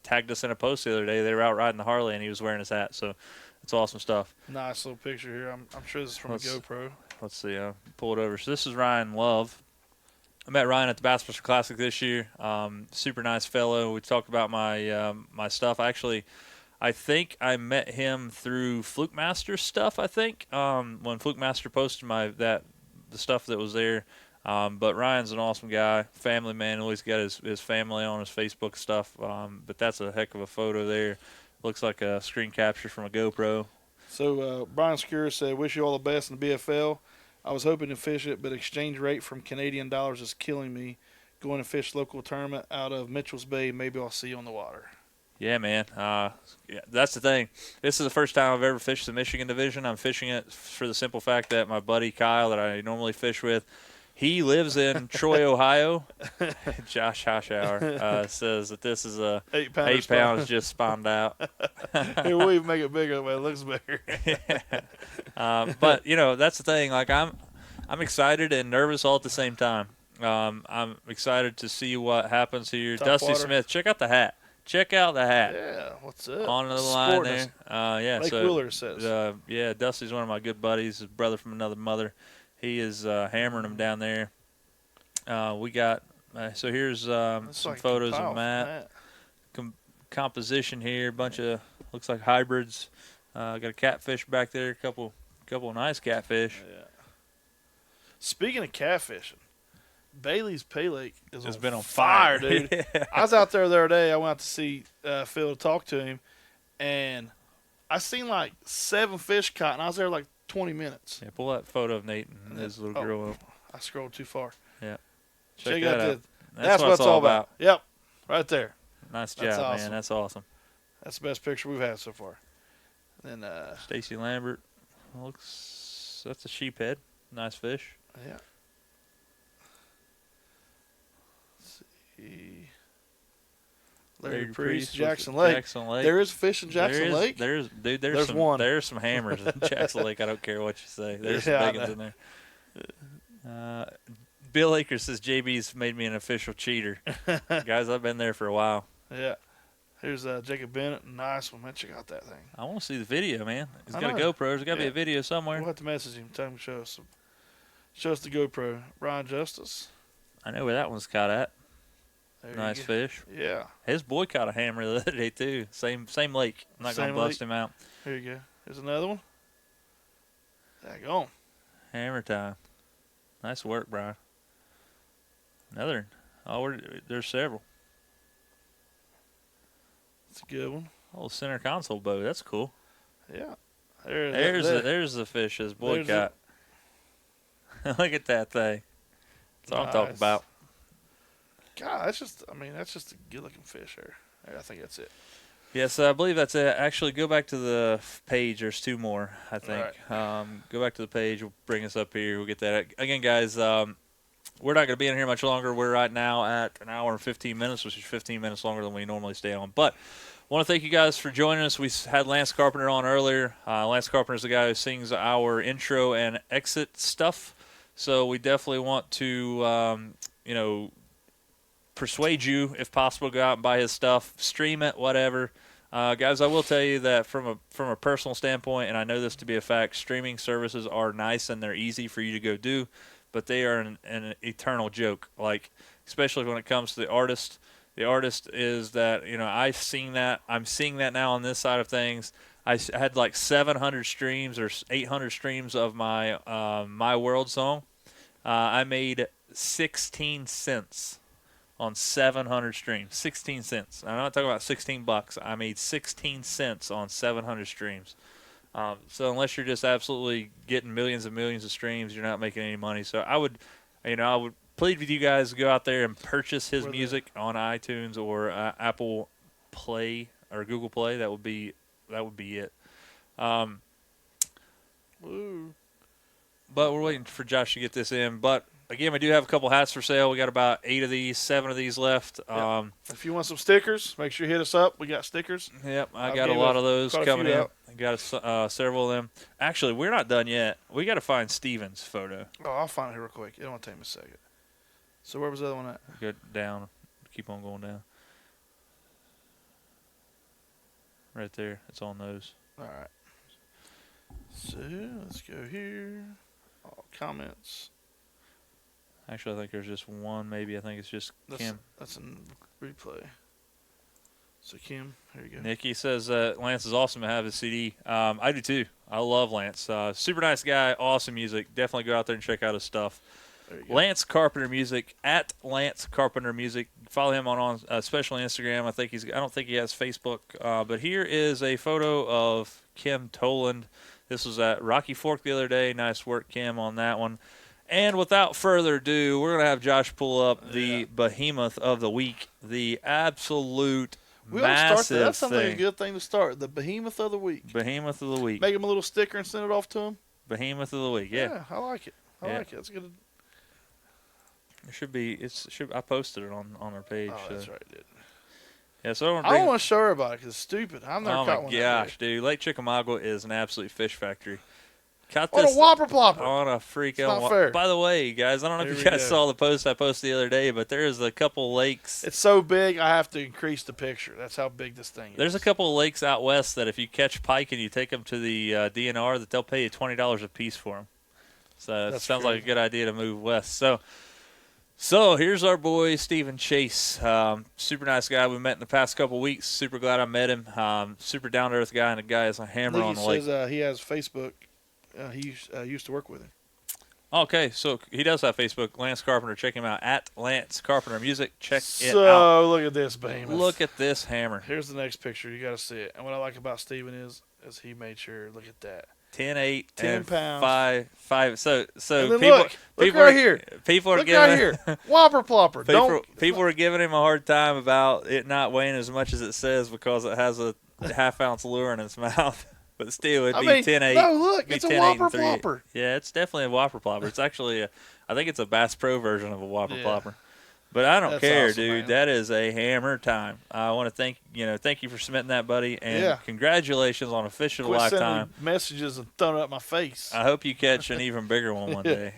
tagged us in a post the other day. They were out riding the Harley, and he was wearing his hat. So it's awesome stuff. Nice little picture here. I'm sure this is from a GoPro. Let's see. Pull it over. So this is Ryan Love. I met Ryan at the Bass Fisher Classic this year. Super nice fellow. We talked about my stuff. I think I met him through Fluke Master stuff, I think, when Fluke Master posted the stuff that was there. But Ryan's an awesome guy, family man. Always got his family on his Facebook stuff. But that's a heck of a photo there. Looks like a screen capture from a GoPro. So Brian Skura said, wish you all the best in the BFL. I was hoping to fish it, but exchange rate from Canadian dollars is killing me. Going to fish local tournament out of Mitchell's Bay. Maybe I'll see you on the water. Yeah, man. That's the thing. This is the first time I've ever fished the Michigan division. I'm fishing it for the simple fact that my buddy Kyle, that I normally fish with, he lives in Troy, Ohio. Josh Hoshauer says that this is a 8 pounds just spawned out. Here, we'll even make it bigger the way it looks bigger. But that's the thing. Like I'm excited and nervous all at the same time. I'm excited to see what happens here. Top Dusty water. Smith, check out the hat. Check out the hat. Yeah, what's up? On another line Sporting there. us. Yeah. Lake so, Wheeler says. yeah, Dusty's one of my good buddies, his brother from another mother. He is hammering them down there. We got so here's some like photos compile of Matt. Composition here, bunch of looks like hybrids. Got a catfish back there, a couple of nice catfish. Yeah. Speaking of catfishing, Bailey's Pay Lake It's been on fire, fire. dude. Yeah. I was out there the other day. I went out to see Phil to talk to him, and I seen like 7 fish caught, and I was there like 20 minutes. Yeah, pull that photo of Nate and his little girl up. I scrolled too far. Yeah. Check that out out. That's what it's all about. Yep, right there. Nice That's job, awesome. man. That's awesome. That's the best picture we've had so far. Then, Stacy Lambert. That's a sheephead. Nice fish. yeah. Let's see. Larry Priest, Jackson Lake. Jackson Lake. There is fish in Jackson Lake. There's There's some one. There's some hammers in Jackson Lake. I don't care what you say. There's Yeah, I some big ones in there. Bill Akers says JB's made me an official cheater. Guys, I've been there for a while. Yeah. Here's Jacob Bennett. Nice one, man. Check out that thing. I want to see the video, man. He's I got a know. GoPro. There's got to be Yeah. a video somewhere. We'll have to message him. Tell him to show us the GoPro. Brian Justice. I know where that one's caught at. There Nice you go. fish. Yeah. His boy caught a hammer the other day too. Same lake. I'm not Same gonna bust lake. him out. Here you go. Here's another one. There you go. Hammer time. Nice work, Brian. Another. Oh, there's several. That's a good one. Oh, center console bow. That's cool. Yeah. There's the fish his boy There's caught. Look at that thing. That's what I'm talking Nice. about. God, that's just a good-looking fish there. I think that's it. Yes, I believe that's it. Actually, go back to the page. There's 2 more, I think. Go back to the page. We'll bring us up here. We'll get that. Again, guys, we're not going to be in here much longer. We're right now at an hour and 15 minutes, which is 15 minutes longer than we normally stay on. But I want to thank you guys for joining us. We had Lance Carpenter on earlier. Lance Carpenter is the guy who sings our intro and exit stuff. So we definitely want to, persuade you, if possible, go out and buy his stuff, stream it, whatever. Guys, I will tell you that from a personal standpoint, and I know this to be a fact, streaming services are nice and they're easy for you to go do, but they are an eternal joke. Like, especially when it comes to the artist. The artist is that, I'm seeing that now on this side of things. I had like 700 streams or 800 streams of my My World song. I made 16 cents on 700 streams. 16 cents. I'm not talking about $16. I made 16 cents on 700 streams. So unless you're just absolutely getting millions and millions of streams, you're not making any money. So I would plead with you guys to go out there and purchase his music on iTunes or Apple Play or Google Play. That would be it. Woo. But we're waiting for Josh to get this in. But again, we do have a couple hats for sale. We got about 7 of these left. Yep. If you want some stickers, make sure you hit us up. We got stickers. Yep, I I'll got a give lot of those quite a coming few in. out. I got several of them. Actually, we're not done yet. We got to find Steven's photo. Oh, I'll find it here real quick. It don't take me a second. So where was the other one at? Go down. Keep on going down. Right there. It's on those. All right. So let's go here. All comments. Actually, I think there's just one. Maybe I think it's just Kim. That's in replay. So Kim, here you go. Nikki says Lance is awesome to have his CD. I do too. I love Lance. Super nice guy. Awesome music. Definitely go out there and check out his stuff. There you go. Lance Carpenter Music at Lance Carpenter Music. Follow him on especially Instagram. I don't think he has Facebook. But here is a photo of Kim Toland. This was at Rocky Fork the other day. Nice work, Kim, on that one. And without further ado, we're gonna have Josh pull up the behemoth of the week, the absolute We ought to start massive that. That's something a thing. good thing to start. The behemoth of the week. Behemoth of the week. Make him a little sticker and send it off to him. Behemoth of the week. Yeah. I like it. I Yeah. like it. That's good. It should be. I posted it on our page. Oh, that's right, dude. Yeah. So I don't want to show everybody because it's stupid. I've never Oh caught my one. gosh, dude! Lake Chickamauga is an absolute fish factory. Caught What this a whopper plopper. on a freaking. It's not fair. By the way, guys, I don't know Here if we you guys go. saw the post I posted the other day, but there is a couple lakes. It's so big, I have to increase the picture. That's how big this thing is. There's a couple of lakes out west that if you catch pike and you take them to the DNR, that they'll pay you $20 a piece for them. So it That's sounds like a crazy. good idea to move west. So here's our boy Stephen Chase. Super nice guy. We met in the past couple weeks. Super glad I met him. Super down to earth guy, and a guy is a hammer on the lake. says he has Facebook. He used to work with him. Okay, so he does have Facebook. Lance Carpenter. Check him out at Lance Carpenter Music. Check it out. So look at this, behemoth. Look at this hammer. Here's the next picture. You got to see it. And what I like about Steven is he made sure. Look at that. 10-8, 10 and pounds. 5. So And then people, look people right are, here. People are Look giving right here. Whopper plopper. people are giving him a hard time about it not weighing as much as it says because it has a half-ounce lure in its mouth. But still, it'd be 10-8. No, look, it's a 10-8 Whopper and 3. plopper. Yeah, it's definitely a Whopper plopper. It's actually I think it's a Bass Pro version of a Whopper Yeah. plopper. But I don't That's care, awesome, dude. man. That is a hammer time. I want to thank you for submitting that, buddy, and Yeah. congratulations on a fish of a Quit lifetime. sending me messages and throwing it up my face. I hope you catch an even bigger one day.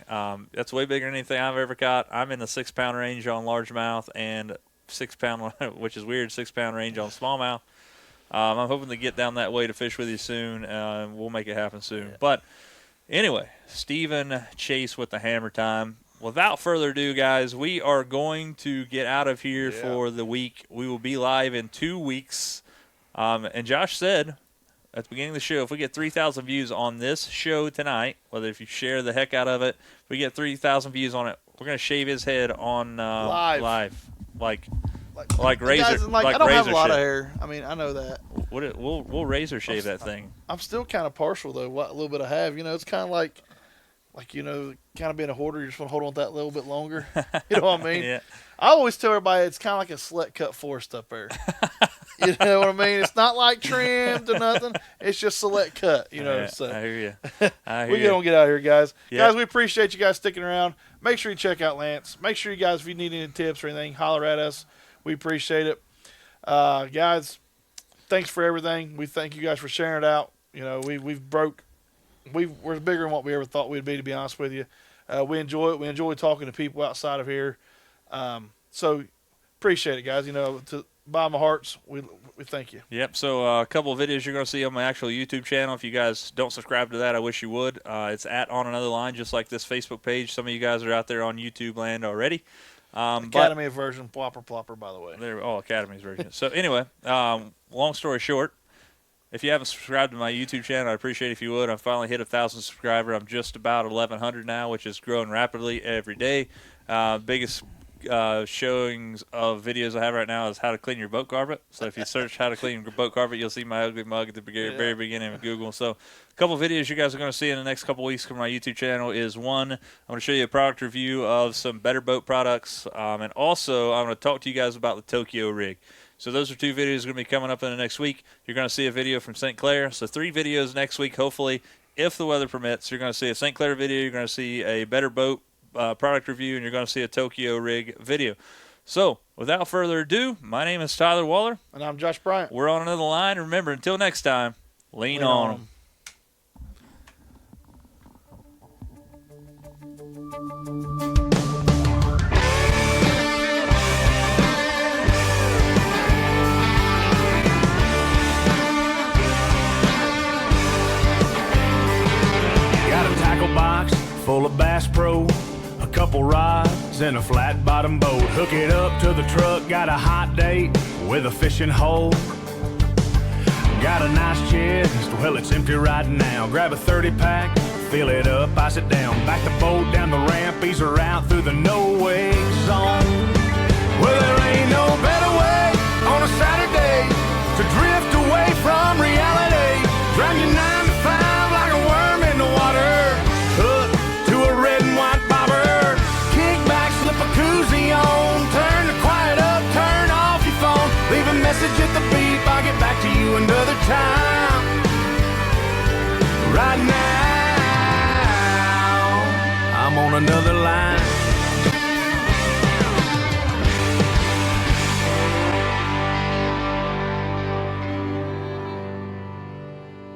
That's way bigger than anything I've ever caught. I'm in the 6-pound range on largemouth and 6-pound, which is weird, 6-pound range on smallmouth. I'm hoping to get down that way to fish with you soon. We'll make it happen soon. Yeah. But anyway, Stephen Chase with the hammer time. Without further ado, guys, we are going to get out of here for the week. We will be live in 2 weeks. And Josh said at the beginning of the show, if we get 3,000 views on this show tonight, whether if you share the heck out of it, if we get 3,000 views on it, we're going to shave his head on live. Like razor, guys, like I don't have a lot of shave. hair. I mean, I know that. We'll razor shave that thing. I'm still kind of partial though. What little bit I have, it's kind of like kind of being a hoarder. You just want to hold on to that little bit longer. You know what I mean? Yeah. I always tell everybody it's kind of like a select cut forest up there. You know what I mean? It's not like trimmed or nothing. It's just select cut. Yeah, So I hear you. we don't get out of here, guys. Yeah. Guys, we appreciate you guys sticking around. Make sure you check out Lance. Make sure you guys, if you need any tips or anything, holler at us. We appreciate it. Guys, thanks for everything. We thank you guys for sharing it out. We're bigger than what we ever thought we'd be, to be honest with you. We enjoy it. We enjoy talking to people outside of here. So appreciate it, guys. To bottom of hearts, we thank you. Yep. So a couple of videos you're going to see on my actual YouTube channel. If you guys don't subscribe to that, I wish you would. It's at On Another Line, just like this Facebook page. Some of you guys are out there on YouTube land already. Academy version, plopper, by the way. Academy's version. So anyway, long story short, if you haven't subscribed to my YouTube channel, I'd appreciate it if you would. I've finally hit 1,000 subscribers. I'm just about 1,100 now, which is growing rapidly every day. Biggest showings of videos I have right now is how to clean your boat carpet. So if you search how to clean your boat carpet, you'll see my ugly mug at the very beginning of Google. So a couple of videos you guys are going to see in the next couple of weeks from my YouTube channel is one, I'm going to show you a product review of some better boat products. And also I'm going to talk to you guys about the Tokyo rig. So those are 2 videos going to be coming up in the next week. You're going to see a video from St. Clair. So 3 videos next week, hopefully, if the weather permits. You're going to see a St. Clair video. You're going to see a better boat product review, and you're going to see a Tokyo rig video. So without further ado, my name is Tyler Waller. And I'm Josh Bryant. We're on another line. Remember, until next time, lean on 'em. Got a tackle box full of Bass Pro, a couple rods and a flat bottom boat. Hook it up to the truck, got a hot date with a fishing hole. Got a nice chest, well it's empty right now. Grab a 30-pack, fill it up, ice it down. Back the boat down the ramp, ease her out through the no-wake zone.